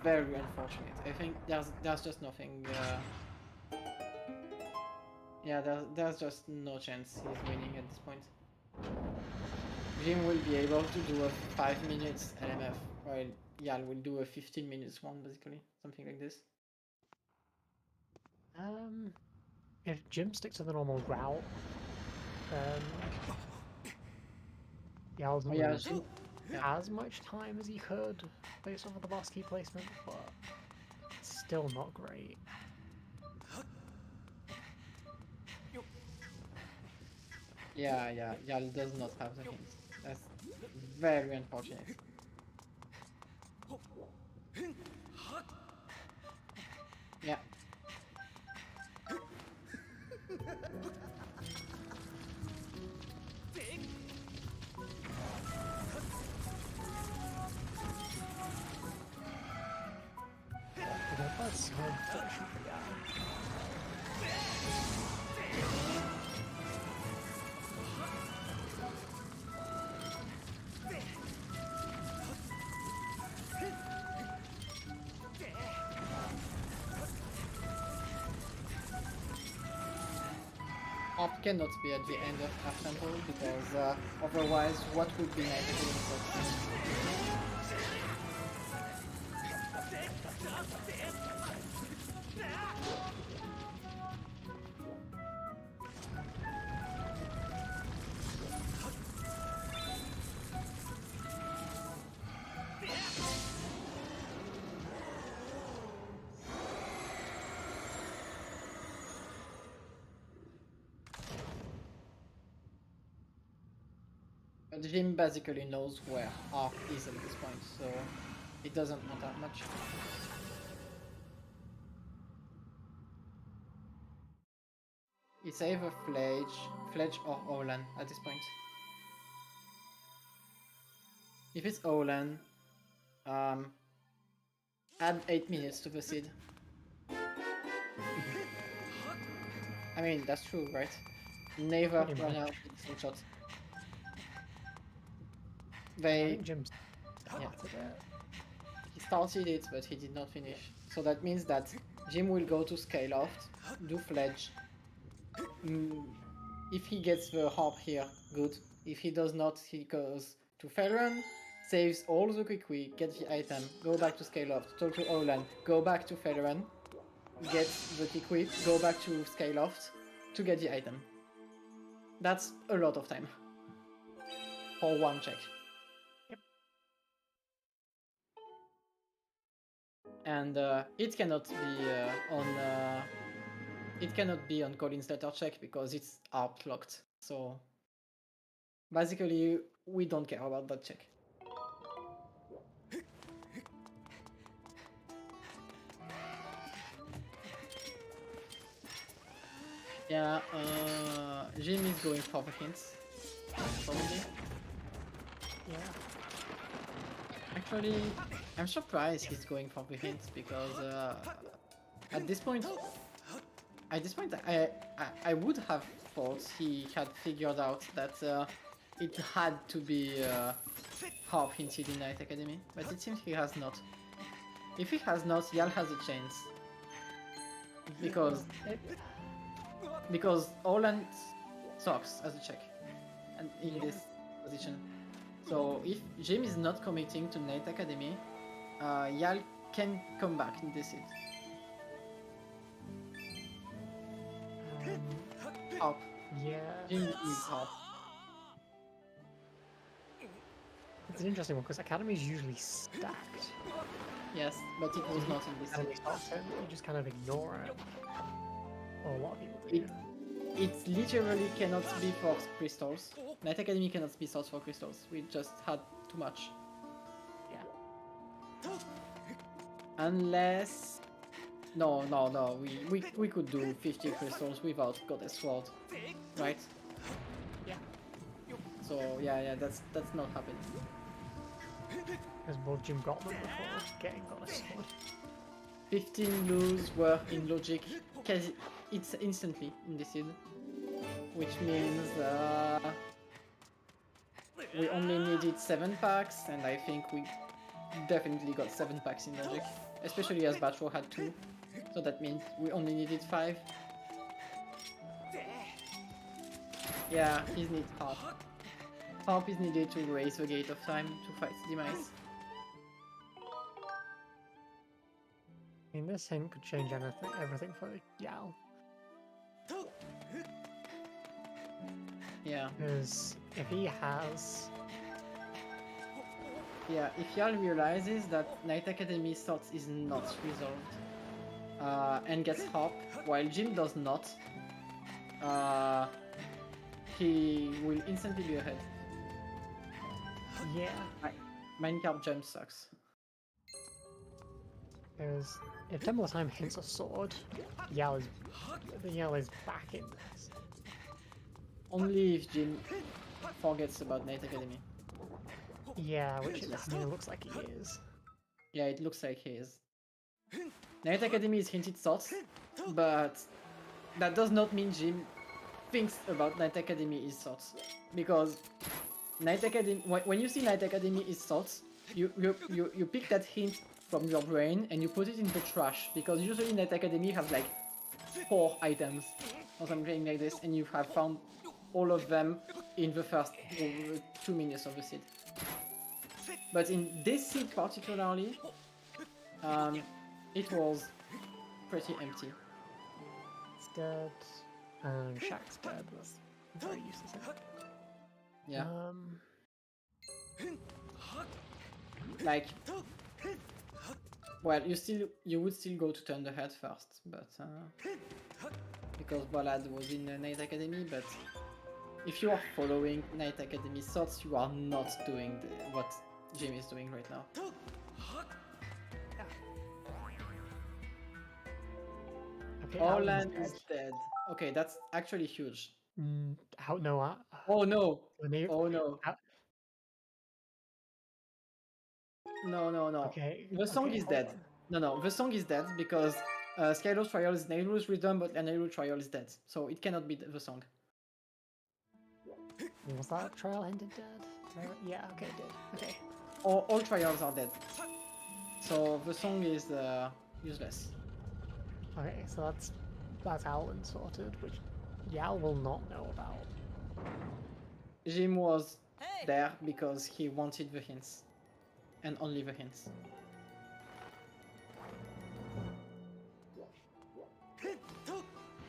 very unfortunate. I think there's just nothing. Yeah, there's just no chance he's winning at this point. Jim will be able to do a 5 minutes LMF, while Yal will do a 15 minutes one, basically, something like this. If Jim sticks to the normal route, then Yal doesn't lose Jim, as much time as he could based off of the boss key placement, but it's still not great. Yeah, Yal does not have the hint. That's very unfortunate. Yeah. That's hard to shoot for Yal. Op cannot be at the end of half temple because otherwise what would be nice doing But Jim basically knows where Arc is at this point, so it doesn't matter much. It's either Fledge or Olan at this point. If it's Olan, add 8 minutes to the seed. I mean, that's true, right? Never run out with some shots. I think Jim's He started it, but he did not finish. So that means that Jim will go to Skyloft, do Fledge. If he gets the harp here, good. If he does not, he goes to Fairrun, saves all the quick, get the item, go back to Skyloft, talk to Olan, go back to Failrun, get the quick, go back to Skyloft to get the item. That's a lot of time for one check. Yep. And it cannot be on Colin's letter check because it's ARP locked. So basically, we don't care about that check. Yeah, Jim is going for the hints, probably. Yeah. Actually, I'm surprised he's going for the hints because at this point, I would have thought he had figured out that it had to be half hinted in Night Academy, but it seems he has not. If he has not, Yal has a chance because Olan sucks as a check and in this position. So if Jim is not committing to Night Academy, Yal can come back in this seat. Hop. Yeah. Jim is hop. It's an interesting one because Academy is usually stacked. Yes, but it was not in this seat. Academy's not, so you just kind of ignore it. Or a lot of people do. It literally cannot be for crystals. Night Academy cannot be sourced for crystals. We just had too much. Yeah. Unless... No. We could do 50 crystals without Goddess Sword, right? Yeah. So yeah, that's not happening. Because both Jim got them before getting got a sword. 15 lose were in logic. It's instantly in this seed, which means we only needed 7 packs, and I think we definitely got 7 packs in logic, especially as Batro had 2, so that means we only needed 5. Yeah, he needs Harp. Harp is needed to raise the Gate of Time to fight Demise. I mean, this hint could change everything for Yal. Yeah. Because if he has... Yeah, if Yal realizes that Night Academy Thoughts is not resolved, and gets Hop, while Jim does not, he will instantly be ahead. Yeah. Minecart jump sucks. Because if Temple of Time hints a sword, Yal is back in this. Only if Jim forgets about Night Academy. Yeah, which it looks like he is. Yeah, it looks like he is. Night Academy is hinted thoughts, but that does not mean Jim thinks about Night Academy is thoughts. Because Night Academy, when you see Night Academy is thoughts, you pick that hint from your brain and you put it in the trash, because usually Night Academy has like 4 items or something like this, and you have found all of them in the first 2 minutes of the seed. But in this seed particularly, it was pretty empty. It's dead, and Shaq's dead. That's very useless. Yeah. Like, well, you would still go to turn the head first, but because Ballad was in Night Academy. But if you are following Night Academy thoughts, you are not doing what Jim is doing right now. okay, Orland is dead. Okay, that's actually huge. How no? Oh no! When Oh no! No. Okay. The song is dead. No, the song is dead because Skylo's Trial is Nairu's Rhythm, but Nairu's Trial is dead, so it cannot be the song. Was that trial ended dead? Yeah. Okay, it did. Okay. All trials are dead, so the song is useless. Okay, so that's Alan sorted, which Yal will not know about. Jim was there because he wanted the hints. and only the hints.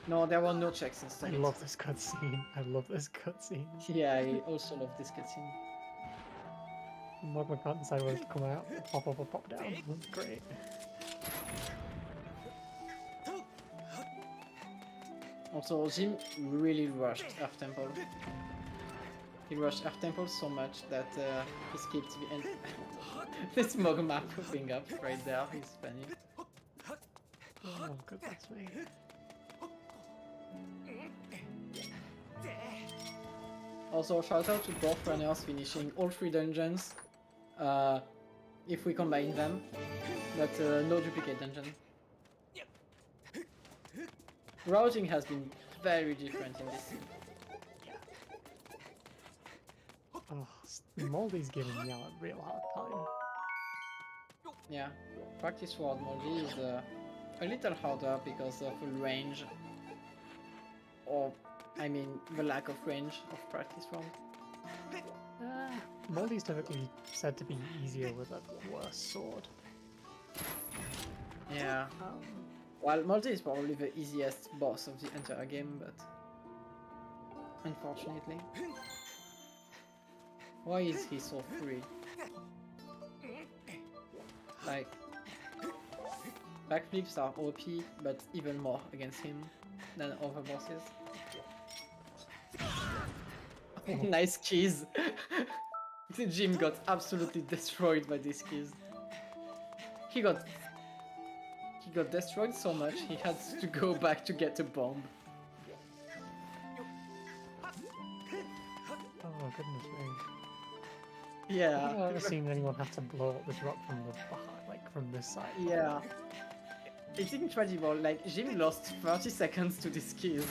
No, there were no checks I instead. love this cutscene. I love this cutscene. Yeah, I also love this cutscene. Magma can't decide whether to come out, pop up or pop down. That's great. Also, Jim really rushed Earth Temple. He rushed Earth Temple so much that he skipped the end. This Mogma popping up right there is funny. Oh, goodness me. Also, shout out to both runners finishing all 3 dungeons if we combine them, but no duplicate dungeon. Routing has been very different in this scene. Oh, Moldy's giving me a real hard time. Yeah, practice sword Moldy is a little harder because of the range, or I mean the lack of range of practice sword. Moldy's typically said to be easier with a worse sword. Yeah. Well, Moldy is probably the easiest boss of the entire game, but unfortunately. Why is he so free? Like, backflips are OP, but even more against him than other bosses. Nice keys! Jim got absolutely destroyed by these keys. He got destroyed so much he had to go back to get a bomb. Oh, goodness me. Yeah. I've never seen anyone have to blow up this rock from the behind, like from this side. Yeah. It's incredible, like Jim lost 30 seconds to these keys.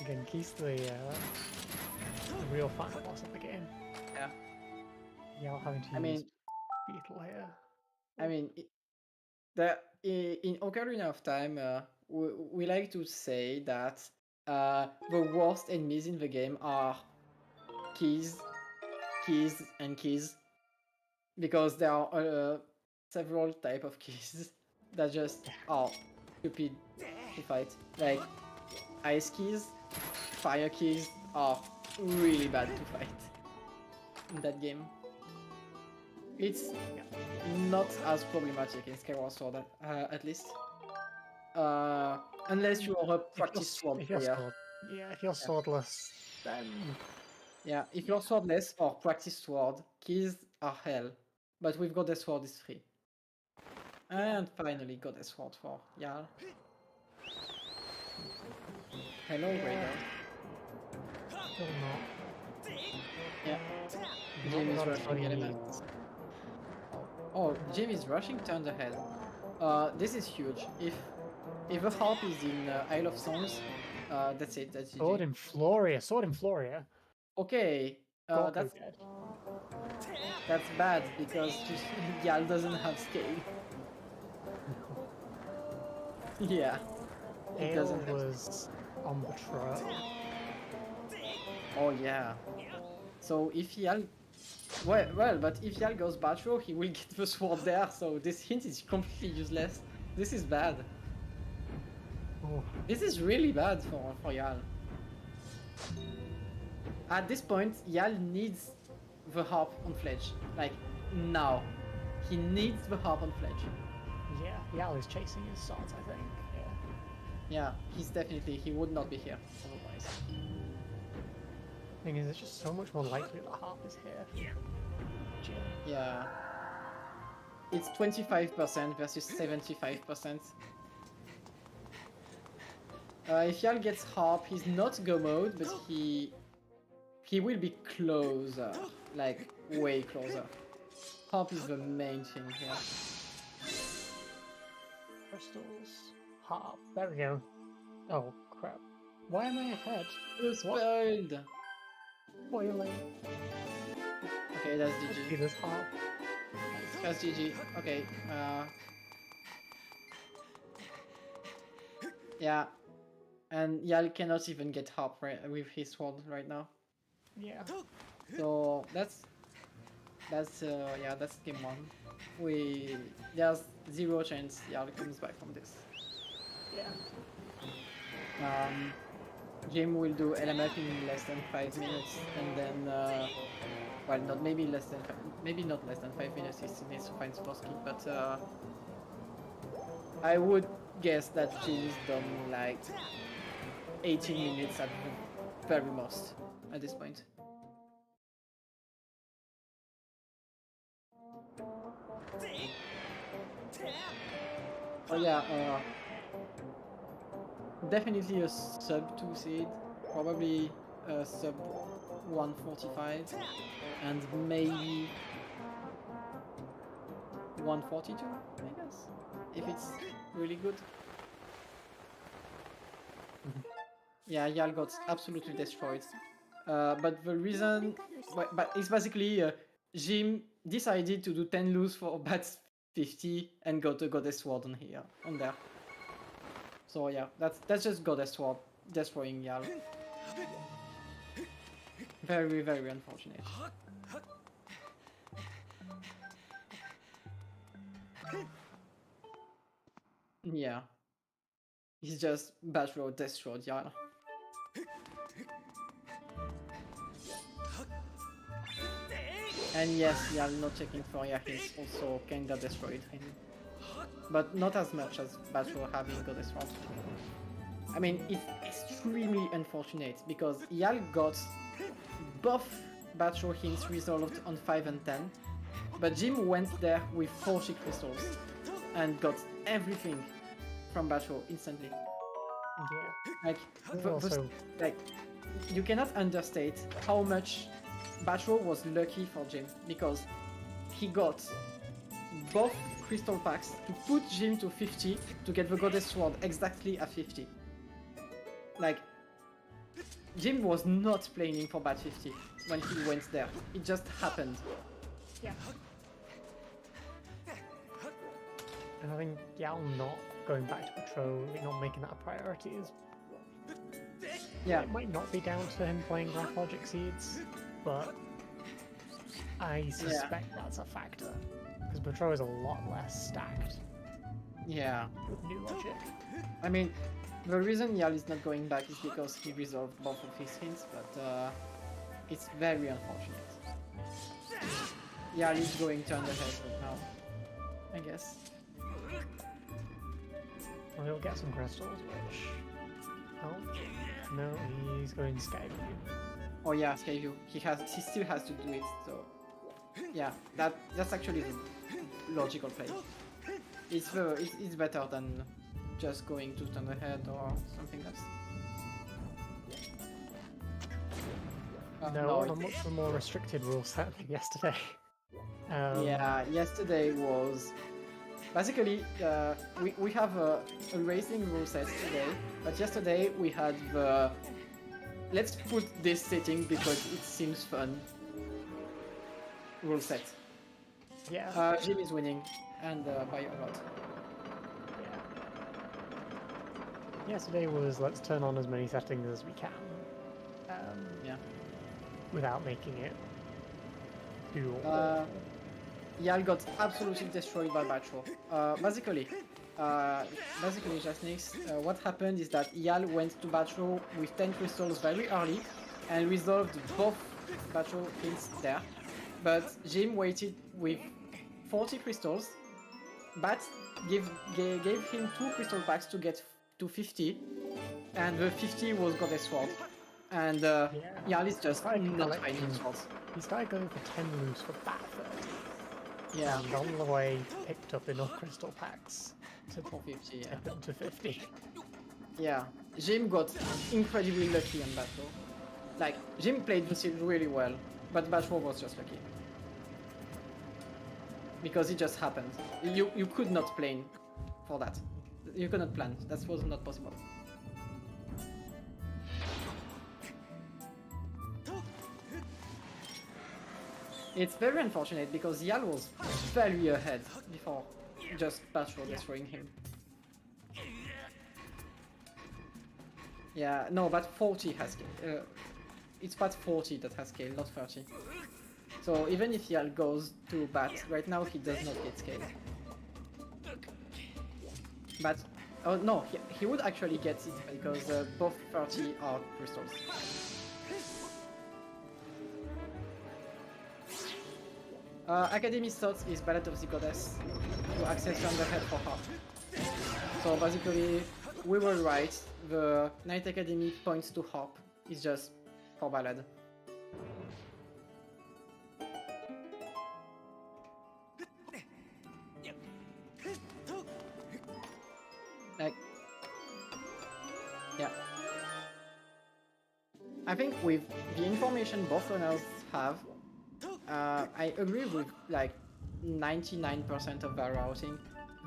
Again, Keith's the real final boss of the game. Yeah. Yeah, having to use Beetle here. I mean, in Ocarina of Time, we like to say that the worst enemies in the game are keys, and keys, because there are several type of keys that just are stupid to fight. Like ice keys, fire keys are really bad to fight in that game. It's not as problematic in Skyward Sword, at least. Unless you are a practice sword player. If you're swordless, then... Yeah, if you're swordless or practice sword, keys are hell. But with Goddess Sword is free. And finally Goddess Sword for Jarl. Hello, Raider. Still not. Yeah. Jim is rushing elements. Oh, Jim is rushing turned ahead. This is huge. If a harp is in Isle of Songs, that's it. That's Sword in Floria. Sword in Floria. Okay. That's bad because Gal doesn't have scale. Yeah. It doesn't was on patrol. Oh yeah. So if Yal, well, but if Yal goes Batro, he will get the sword there. So this hint is completely useless. This is bad. Oh. This is really bad for Yal. At this point, Yal needs the harp on Fledge. Like now, he needs the harp on Fledge. Yeah, Yal is chasing his swords, I think. Yeah, he would not be here otherwise. Thing is, it's just so much more likely that harp is here. Yeah. It's 25% versus 75%. If Yal gets harp, he's not go mode, but he will be closer, like way closer. Harp is the main thing here. Crystals, harp. There we go. Oh crap! Why am I ahead? Spoiled. Spoiling. Okay, that's GG. See this harp. That's GG. Okay. Yeah. And Yal cannot even get harp with his sword right now. Yeah. So that's game one. There's zero chance Jarl comes back from this. Yeah. Jim will do LMF in less than 5 minutes, and then well, maybe not less than 5 minutes. He still needs to find Sporsky, but I would guess that Jim is done like 18 minutes at the very most at this point. Oh yeah, definitely a sub 2 seed, probably a sub 145, and maybe 142, I guess, if it's really good. Yeah, Yal got absolutely destroyed. But the reason, but it's basically Jim decided to do 10 lose for bats 50 and got a Goddess Sword on there. So yeah, that's just Goddess Sword destroying Yal. Very, very unfortunate. Yeah. He's just Batro destroyed Yal. And yes, Yal not checking for Yahis also kinda destroyed him. But not as much as Batro having Goddess Sword. I mean, it's extremely unfortunate because Yal got both Batro hints resolved on 5 and 10, but Jim went there with 40 crystals and got everything from Batro instantly. Yeah. Like, you cannot understate how much Batro was lucky for Jim, because he got both crystal packs to put Jim to 50 to get the Goddess Sword exactly at 50. Like, Jim was not planning for Bat 50 when he went there. It just happened. Yeah. And I think Yal not going back to patrol, not making that a priority is... Yeah. It might not be down to him playing Graph Logic Seeds, but I suspect that's a factor. Because Patrol is a lot less stacked. Yeah. With new logic. I mean, the reason Yal is not going back is because he resolved both of his hints, but it's very unfortunate. Yal is going turn the head right now, I guess. Well, he'll get some crystals, which... Oh, no, he's going Skyview. Oh yeah, Skyview. He still has to do it, so... Yeah, that's actually the logical play. It's better than just going to turn ahead or something else. No, a much more restricted rule set than yesterday. Yeah, yesterday was... Basically, we have a racing rule set today, but yesterday we had the... Let's put this setting because it seems fun. Rule set. Yeah. Jim is winning, and by a lot. Yeah. Yesterday was let's turn on as many settings as we can. Yeah. Without making it too awful. Yal got absolutely destroyed by Batro. Basically, Gymnast86, what happened is that Yal went to Batro with 10 crystals very early and resolved both Batro hints there. But Jim waited with 40 crystals. Bat gave him 2 crystal packs to get to 50, and the 50 was Goddess Sword. And Yal is just not finding swords. He started going for 10 loose for Bat 30. Yeah. And on the way picked up enough crystal packs to 50, get them to 50. Yeah, Jim got incredibly lucky on Batro. Like, Jim played the seed really well, but Batro was just lucky. Because it just happened. You could not plan for that. You could not plan. That was not possible. It's very unfortunate because Yal was very ahead before just Batro destroying him. Yeah, no, but 40 has it's pad 40 that has scale, not 30. So even if Yal goes to bat, right now he does not get scale. But, oh no, he would actually get it because both 30 are crystals. Academy Thoughts is Ballad of the Goddess to access from the head for half. So basically, we were right, the Night Academy points to Harp, it's just for Ballad. Like, yeah. I think with the information both runners have, I agree with like 99% of their routing.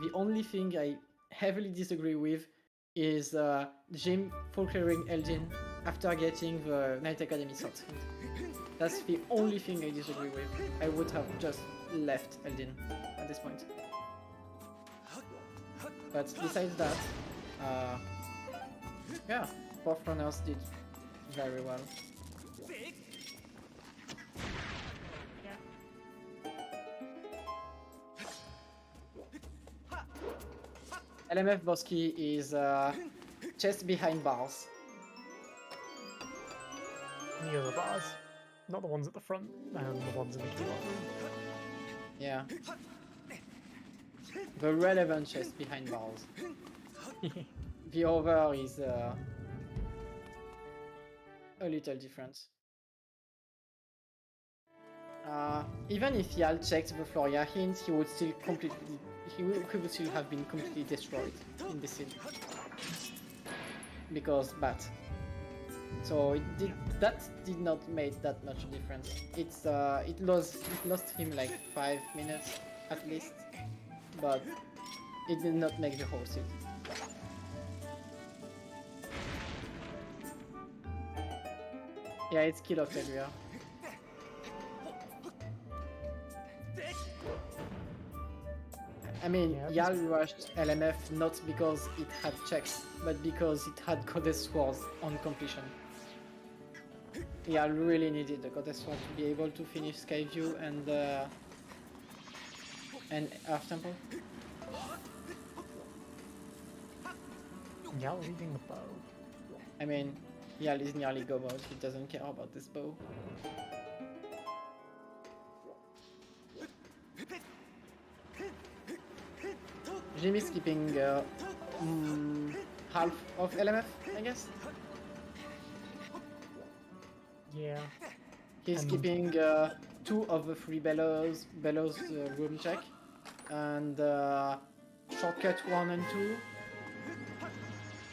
The only thing I heavily disagree with is Jim full clearing Eldin after getting the Night Academy Thought. That's the only thing I disagree with. I would have just left Eldin at this point. But besides that, yeah, both runners did very well. LMF Bosky is chest behind bars. The other bars, not the ones at the front, the ones in the keylock room. Yeah. The relevant chest behind bars. The other is a little different. Even if Yal checked the Floria hint, he would still have been completely destroyed in the scene. Because bat. So that did not make that much difference. It lost him like 5 minutes at least, but it did not make the whole scene. Yeah, it's kill of failure. I mean, Yeah, Yal rushed LMF not because it had checks, but because it had Goddess Swords on completion. Yal really needed the Goddess Sword to be able to finish Skyview and Earth Temple. Yal leading the bow. I mean, Yal is nearly go mode, he doesn't care about this bow. Jim is keeping half of LMF, I guess. Yeah. He's keeping 2 of the 3 Bellows room check, and shortcut 1 and 2.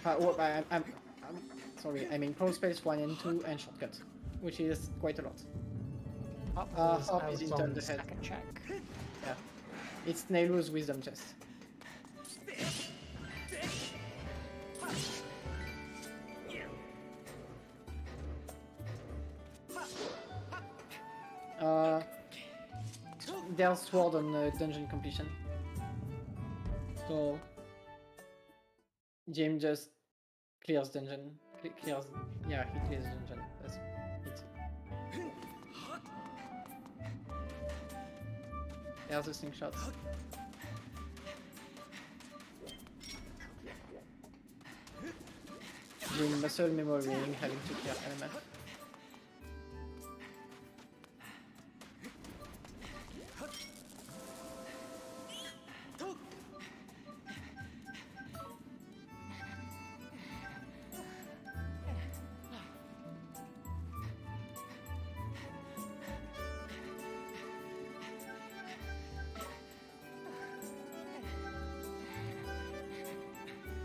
I'm sorry, I mean pro space 1 and 2 and shortcut, which is quite a lot. Hop is into the head. Check. Yeah, it's Nailu's wisdom chest. There's sword on dungeon completion. So Jim just clears dungeon. He clears dungeon. That's it. There's a slingshot. Jim muscle memorying, having to clear LMF.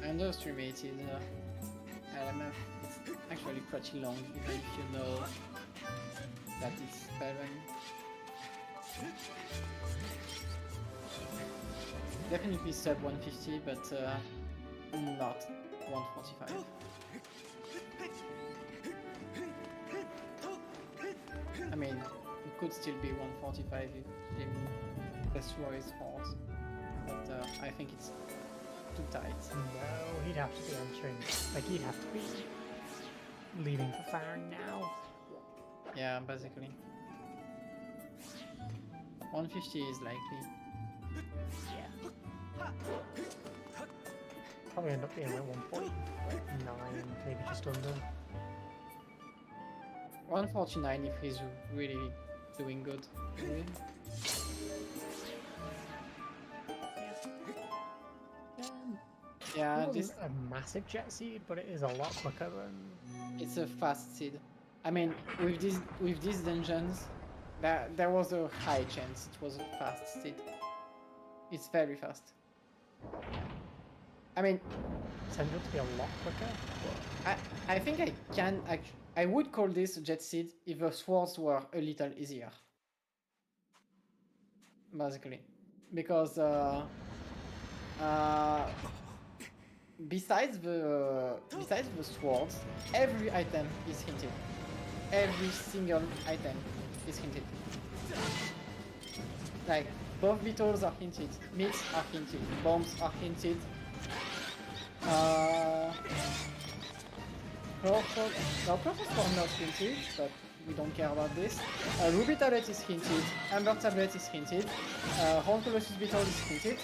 I underestimated LMF. It's actually pretty long, even if you know that it's spellrun. Definitely sub 150, but not 145. I mean, it could still be 145 if Jim destroys horse, but I think it's too tight. No, he'd have to be entering. Like, he'd have to be leaving for firing now. Yeah, basically. 150 is likely. Yeah. Probably end up being like 149, maybe just under. 149 if he's really doing good. Really? Yeah, It this wasn't a massive jet seed, but it is a lot quicker than. it's a fast seed. I mean, with these dungeons, there was a high chance it was a fast seed. It's very fast. I mean, It tends out to be a lot quicker. But I think I would call this a jet seed if the swords were a little easier. Basically, because besides the swords, every item is hinted. Every single item is hinted. Like both beetles are hinted, meats are hinted, bombs are hinted. Crawford's are not hinted, but we don't care about this. Ruby tablet is hinted, Amber tablet is hinted, Horn Colossus beetle is hinted.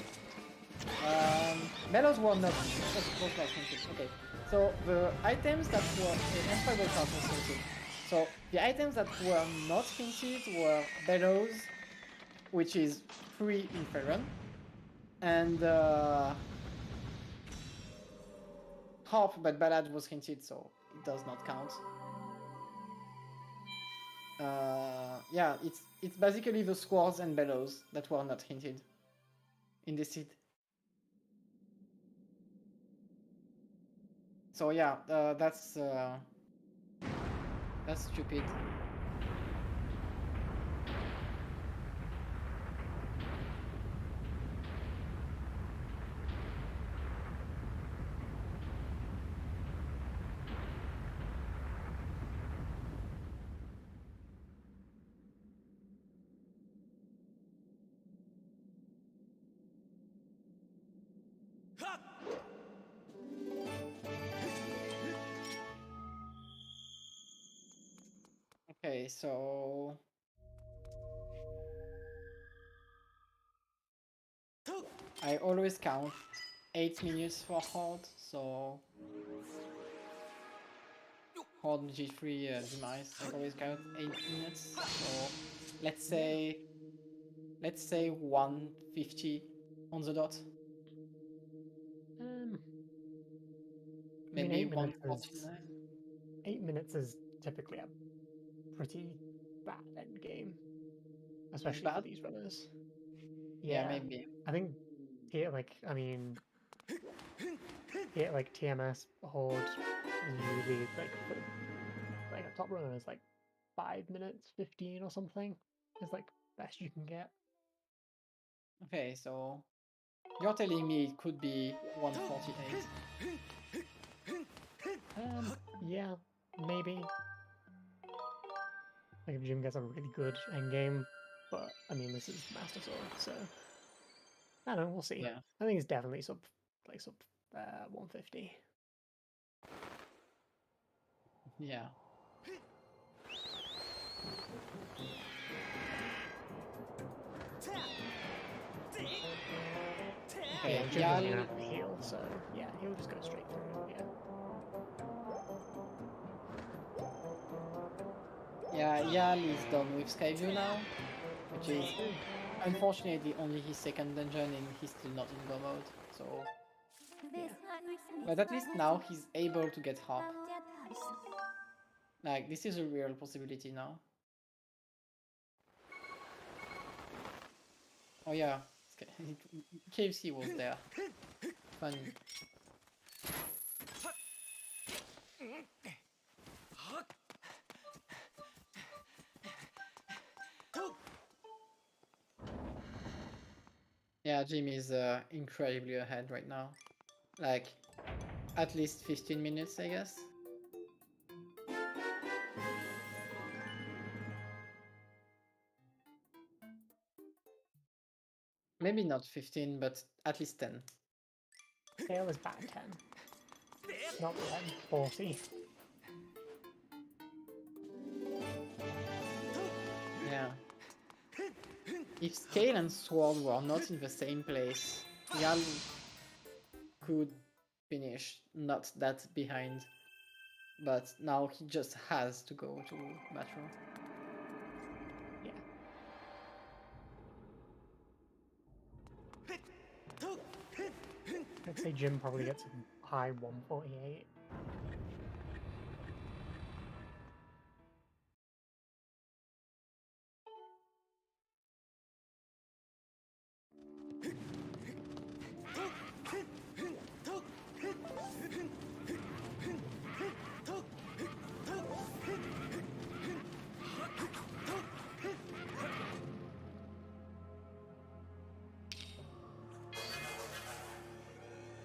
Mellows were not hinted. Okay, so the items that were Inspirable Card was hinted. So the items that were not hinted were Bellows, which is free in Speedrun, and Harp, but Ballad was hinted, so it does not count. Yeah, it's basically the Squaws and Bellows that were not hinted in this seed. So yeah, that's stupid. Okay, so I always count 8 minutes for Horde, so Horde G3 demise. I always count 8 minutes. So let's say 150 on the dot. Maybe 149. 8 minutes is typically a pretty bad end game, especially for Bad? these runners. Yeah, maybe. I think here, TMS Horde is usually like a top runner is like 5 minutes 15 or something. Is like best you can get. Okay, so you're telling me it could be 148. Yeah, maybe. Like if Jim gets a really good end game, but I mean this is Master Sword, so I don't know. We'll see. Yeah. I think it's definitely sub 150. Yeah. Okay, Jim doesn't have to heal, so yeah, he'll just go straight through. Yeah, Yal is done with Skyview now, which is unfortunately only his second dungeon and he's still not in go mode, so yeah. But at least now he's able to get Harp. Like, this is a real possibility now. Oh yeah, KFC was there. Funny. Yeah, Jim is incredibly ahead right now. Like, at least 15 minutes, I guess. Maybe not 15, but at least 10. Tail is back 10. Not 10, 40. if Scale and Sword were not in the same place, Yal could finish not that behind. But now he just has to go to Metro. Yeah. I'd say Jim probably gets a high 148.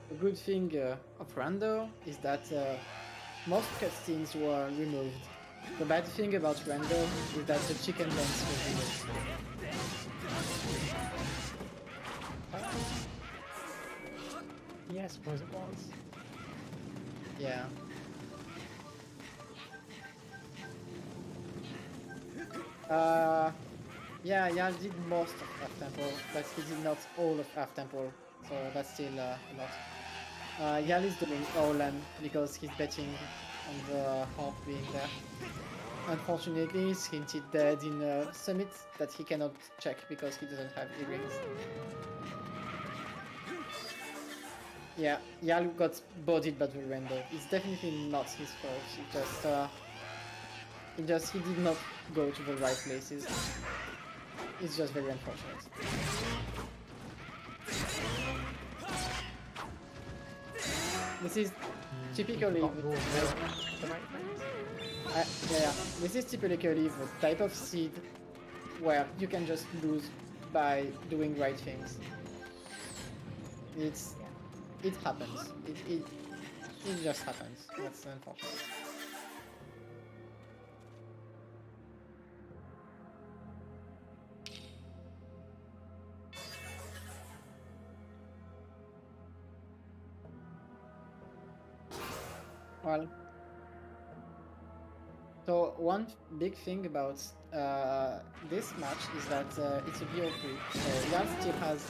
The good thing of Rando is that most cutscenes were removed. The bad thing about Rando is that the chicken dance was removed. Yeah, I suppose it was. Yeah. Yeah, Yal did most of Half Temple, but he did not all of Half Temple, so that's still a lot. Yal is doing Orlan because he's betting on the Hawk being there. Unfortunately, he's hinted dead in a summit that he cannot check because he doesn't have earrings. Yeah, Yal got bodied by the Rando. It's definitely not his fault. He did not go to the right places. It's just very unfortunate. This is typically this is typically the type of seed where you can just lose by doing right things. It happens. It just happens. That's unfortunate. Well, so one big thing about this match is that it's a BO3. So Yal still has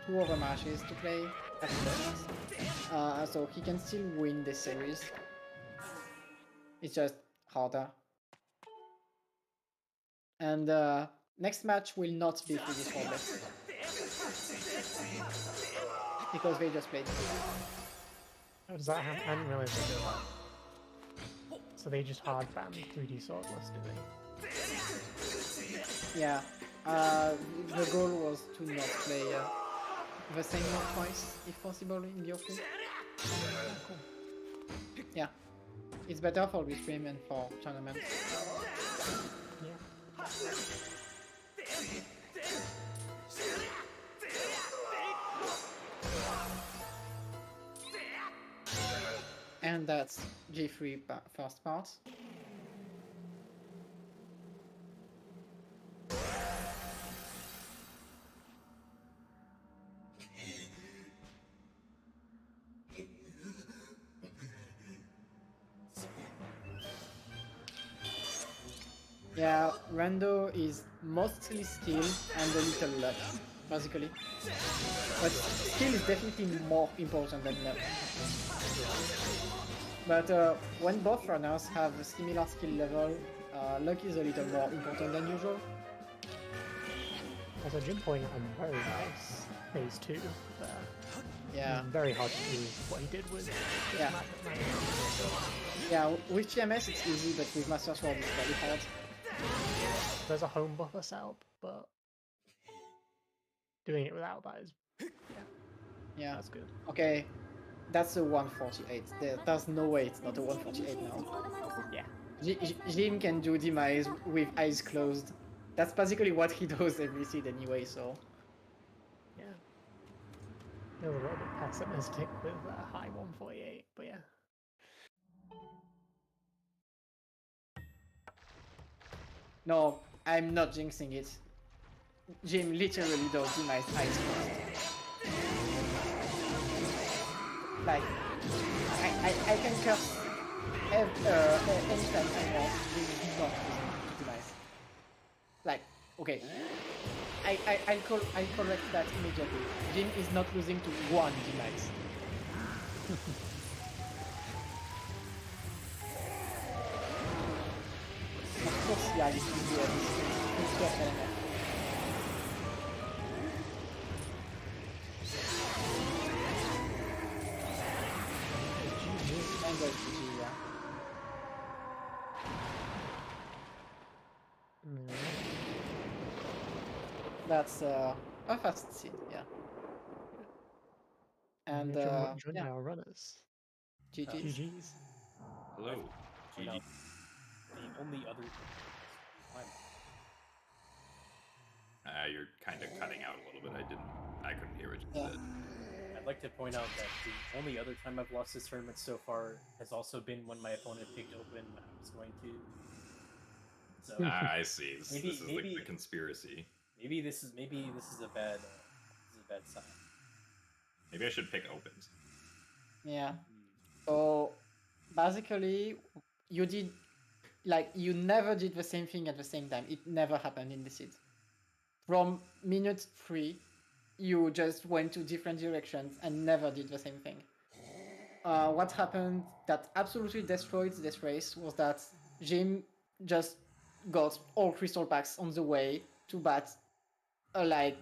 2 other matches to play at first, so he can still win this series. It's just harder. And next match will not be 3D best because they just played. How does that happen? I didn't realize they did that. So they just hard banned 3D swordless, do they? Yeah. The goal was to not play the same mode twice, if possible, in the offing. Cool. Yeah. It's better for restream and for tournaments. Yeah. And that's G3 first part. Yeah, Rando is mostly skill and a little luck, basically. But skill is definitely more important than luck. But when both runners have a similar skill level, luck is a little more important than usual. Also, Jim pointing out a very nice phase 2 there. Yeah. Very hard to do what he did with Yeah. map. Yeah, with TMS it's easy, but with Master Sword it's very hard. There's a home buffer setup, but doing it without that is Yeah. that's good. Okay, that's a 148. There's no way it's not a 148 now. Yeah. Jim can do demise with eyes closed. That's basically what he does every seed anyway, so... Yeah. Feels a little bit pessimistic with a high 148, but yeah. No, I'm not jinxing it. Jim literally does demise eyes closed. Like, I can curse anytime I want. This is not demise. Like, okay. I'll correct that immediately. Jim is not losing to one Gmax. Of course, yeah, this will be a first element. And there's GG, yeah. That's a fast seed, yeah. And join yeah, our runners. GG's. GG's. Hello. Point GG. out the only other You're kind of cutting out a little bit. I couldn't hear what you said. I'd like to point out that the only other time I've lost this tournament so far has also been when my opponent picked open when I was going to. So I see. This is like maybe the conspiracy. maybe this is a bad sign. Maybe I should pick opens. Yeah. So basically, you never did the same thing at the same time. It never happened in the seed. From minute 3, you just went to different directions and never did the same thing. What happened that absolutely destroyed this race was that Jim just got all crystal packs on the way to bat. It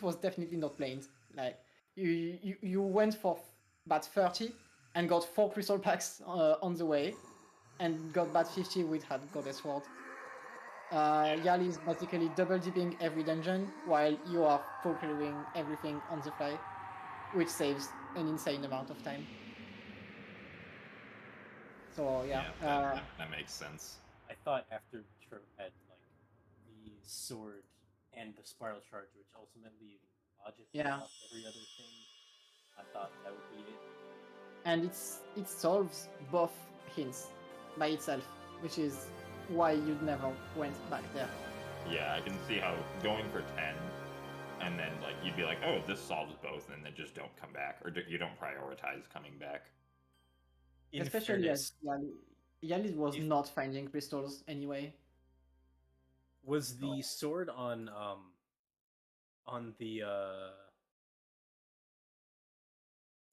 was definitely not planned. Like you went for bat 30 and got 4 crystal packs on the way, and got bat 50 with Goddess Sword. Yali is basically double dipping every dungeon while you are procuring everything on the fly, which saves an insane amount of time. So yeah, that makes sense. I thought after Tro had like the sword and the spiral charge, which ultimately logically off every other thing, I thought that would be it. And it solves both hints by itself, which is why you never went back there. Yeah, I can see how going for 10 and then like you'd be like, oh, this solves both, and then just don't come back, or you don't prioritize coming back. Especially as Yali was not finding crystals anyway. Was the sword on the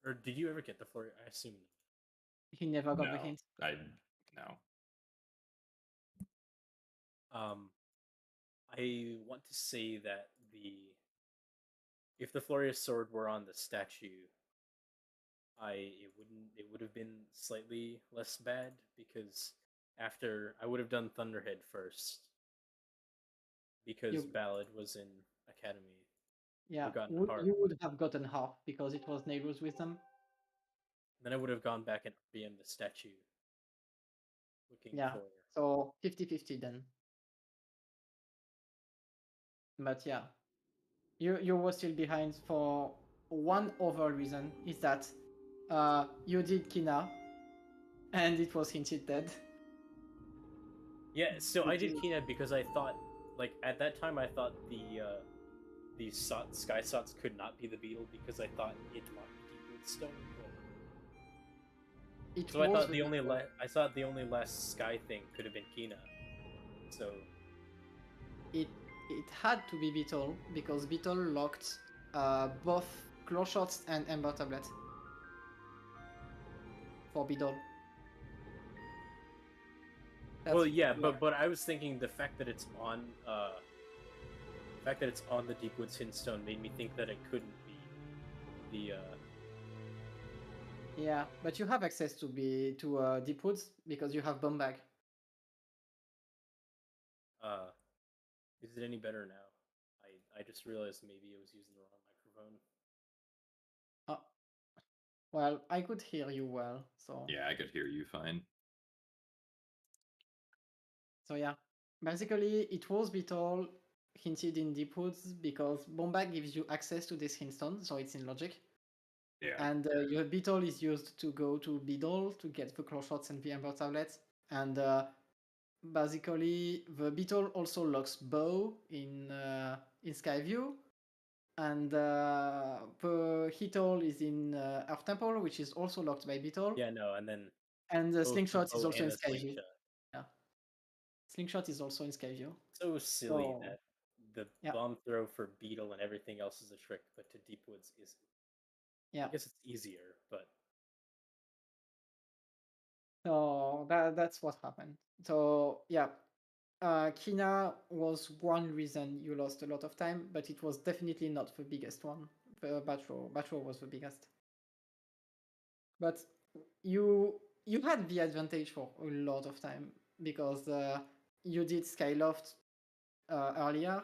or did you ever get the flurry? I assume he never got the hint. No. I want to say that if the Floria's sword were on the statue, it would have been slightly less bad, because after I would have done Thunderhead first, because Ballad was in Academy. Yeah, you would have gotten half because it was Neighbor's Wisdom. Then I would have gone back and RBM the statue. So 50-50 then. But yeah, you were still behind for one other reason, is that you did Kina, and it was hinted dead. Yeah, so I did Kina because I thought, like, at that time I thought the Sky Sots could not be the beetle, because I thought it locked Deepwood Stone. So I thought the only last Sky thing could have been Kina. So it had to be Beetle, because Beetle locked both Claw Shots and Ember Tablet for Beetle. Well, yeah, but I was thinking the fact that it's on the Deepwoods Hintstone made me think that it couldn't be the. Yeah, but you have access to Deepwoods because you have Bomb Bag. Is it any better now? I just realized maybe I was using the wrong microphone. Well, I could hear you well, so. Yeah, I could hear you fine. So yeah, basically it was Beetle hinted in Deepwoods because Bomb Bag gives you access to this hintstone, so it's in logic. Yeah. And your Beetle is used to go to Beetle to get the Claw Shots and the Ember Tablets. And basically the Beetle also locks Bow in Skyview. And the Hitole is in Earth Temple, which is also locked by Beetle. Yeah, no, and then... And the Slingshot is also in Skyview. Yeah. Slingshot is also in Skyview. So silly So, that the yeah. bomb throw for Beetle and everything else is a trick, but to Deep Woods is. Yeah. I guess it's easier, but So that's what happened. So yeah, Kina was one reason you lost a lot of time, but it was definitely not the biggest one. The Batro was the biggest. But you had the advantage for a lot of time because you did Skyloft earlier,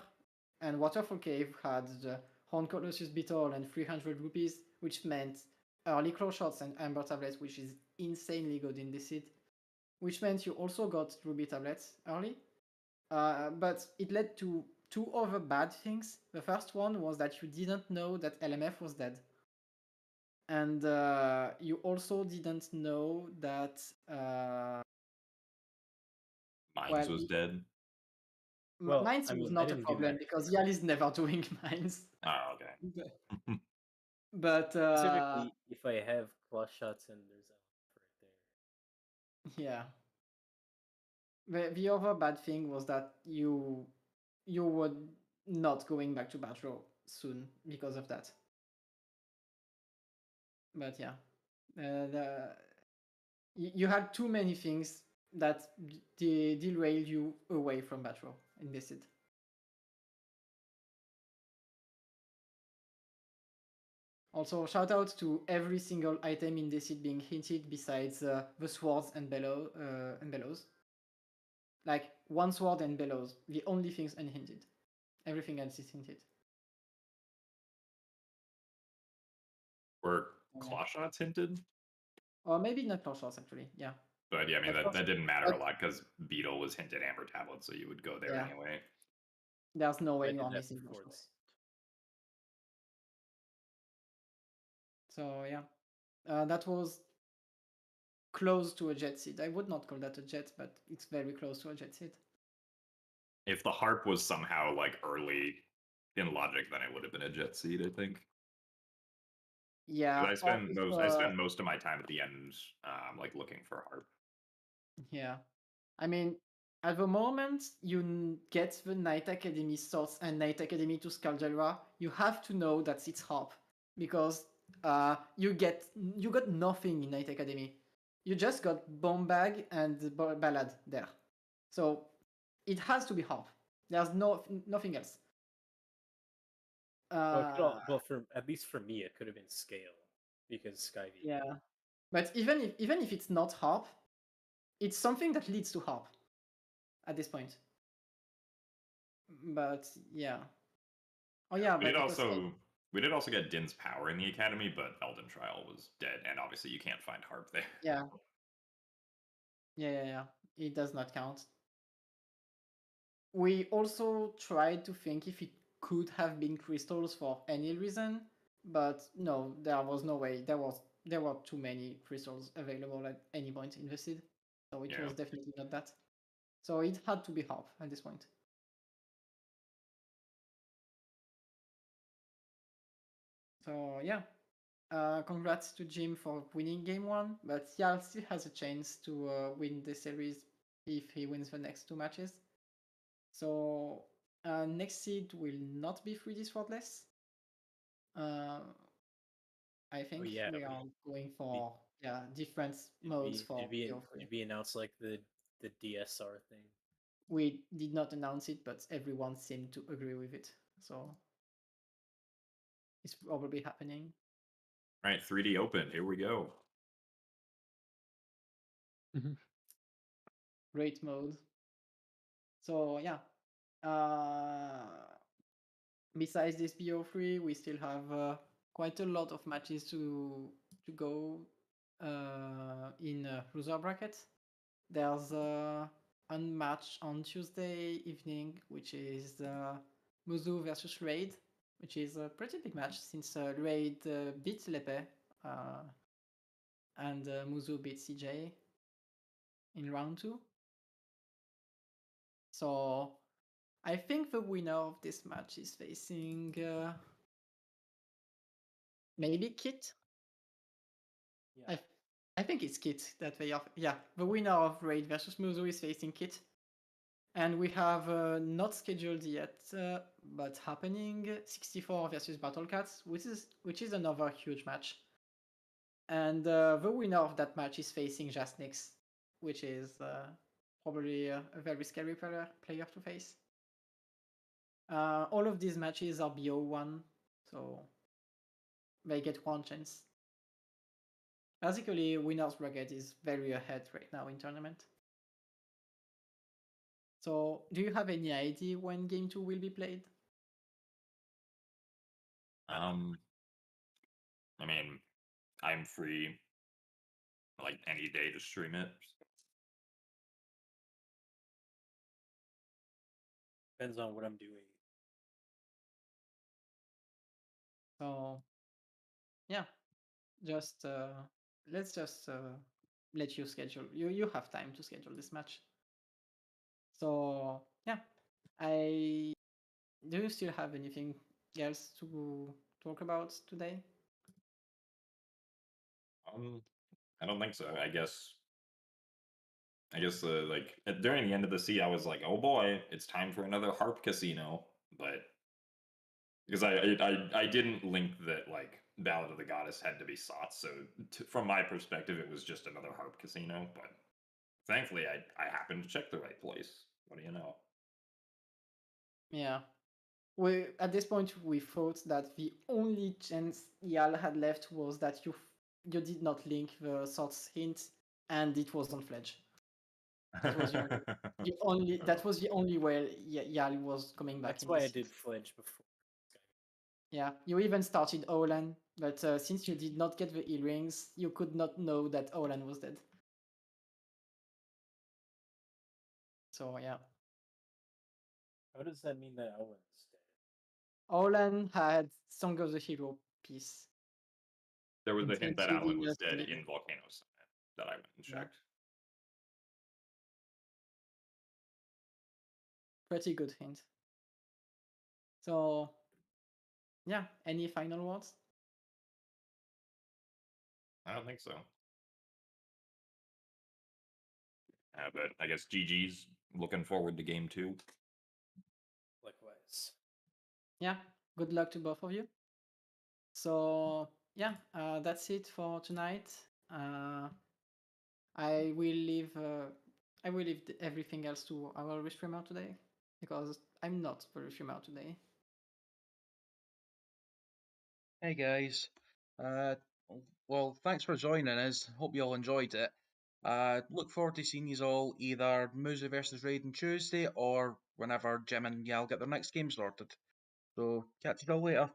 and Waterfall Cave had the Horn Colossus Beetle and 300 rupees, which meant early claw shots and Amber Tablets, which is insanely good in this seed, which meant you also got Ruby Tablets early. But it led to two other bad things. The first one was that you didn't know that LMF was dead. And you also didn't know that... Mines was dead. Well, Mines I was mean, I not a didn't do problem that. because Yal is never doing mines. Oh, okay. But Specifically, if I have claw shots and there's a right there. yeah. The other bad thing was that you were not going back to Battle soon because of that. But yeah, you had too many things that derail you away from Battle in this set. Also, shout out to every single item in this set being hinted besides the swords and bellows. Like one sword and bellows, the only things unhinted. Everything else is hinted. Were claw shots hinted? Or maybe not claw shots actually, yeah. But yeah, I mean, that didn't matter a lot because Beetle was hinted Amber Tablet, so you would go there anyway. There's no way I you did are that missing claw before shots. So yeah, that was close to a jet seed. I would not call that a jet, but it's very close to a jet seed. If the harp was somehow like early in logic, then it would have been a jet seed, I think. Yeah, I spend most of my time at the end, like looking for harp. Yeah, I mean, at the moment you get the Night Academy swords and Night Academy to Skaldelra, you have to know that it's harp because you got nothing in Night Academy. You just got Bomb Bag and Ballad there, so it has to be harp. There's nothing else. Well, for at least for me, it could have been scale because Skyview. Yeah, but even if it's not harp, it's something that leads to harp at this point. But yeah. Oh yeah, we but did also get Din's Power in the Academy, but Elden Trial was dead, and obviously you can't find harp there. Yeah. Yeah. It does not count. We also tried to think if it could have been crystals for any reason, but no, there was no way. There were too many crystals available at any point in the seed, so it was definitely not that. So it had to be harp at this point. So yeah, congrats to Jim for winning game 1, but Jarl still has a chance to win the series if he wins the next 2 matches. So next seed will not be 3D Swordless. I think we are going for different modes for BO3. Did we announce like the DSR thing? We did not announce it, but everyone seemed to agree with it. So it's probably happening. Right, 3D Open. Here we go. Great mode. So yeah. Besides this BO3, we still have quite a lot of matches to go in loser bracket. There's a match on Tuesday evening, which is Muzu versus Raid, which is a pretty big match since Raid beat Lepe and Muzu beat CJ in round 2. So I think the winner of this match is facing maybe Kit. Yeah. I think it's Kit that they are. Yeah, the winner of Raid versus Muzu is facing Kit. And we have not scheduled yet, but happening 64 versus Battle Cats, which is another huge match. And the winner of that match is facing Jasnix, which is probably a very scary player to face. All of these matches are BO1, so they get one chance. Basically, winner's bracket is very ahead right now in tournament. So, do you have any idea when game 2 will be played? I mean, I'm free like any day to stream it. Depends on what I'm doing. So, yeah, just let's just let you schedule. You have time to schedule this match. So yeah, I do you still have anything else to talk about today? I don't think so. I guess like during the end of the sea, I was like, oh boy, it's time for another harp casino. But because I didn't link that like Ballad of the Goddess had to be sought, so from my perspective, it was just another harp casino. But thankfully, I happened to check the right place. What do you know? Yeah. We at this point we thought that the only chance Yal had left was that you did not link the source hint and it was on Fledge. That was the only way Yal was coming back. That's why I did Fledge before. Yeah, you even started Olan, but since you did not get the earrings, you could not know that Olan was dead. So yeah. How does that mean that Owen's dead? Olan had Song of the Hero piece. There was a hint that Alan was dead Infinity in Volcano Summit that I went and Yeah. checked. Pretty good hint. So yeah, any final words? I don't think so. But I guess GG's. Looking forward to game 2. Likewise. Yeah, good luck to both of you. So yeah, that's it for tonight. I will leave everything else to our streamer today because I'm not the streamer today. Hey guys. Well, thanks for joining us. Hope you all enjoyed it. Look forward to seeing you all either Musa versus Raiden Tuesday or whenever Jim and Yal get their next game sorted. So, catch you all later.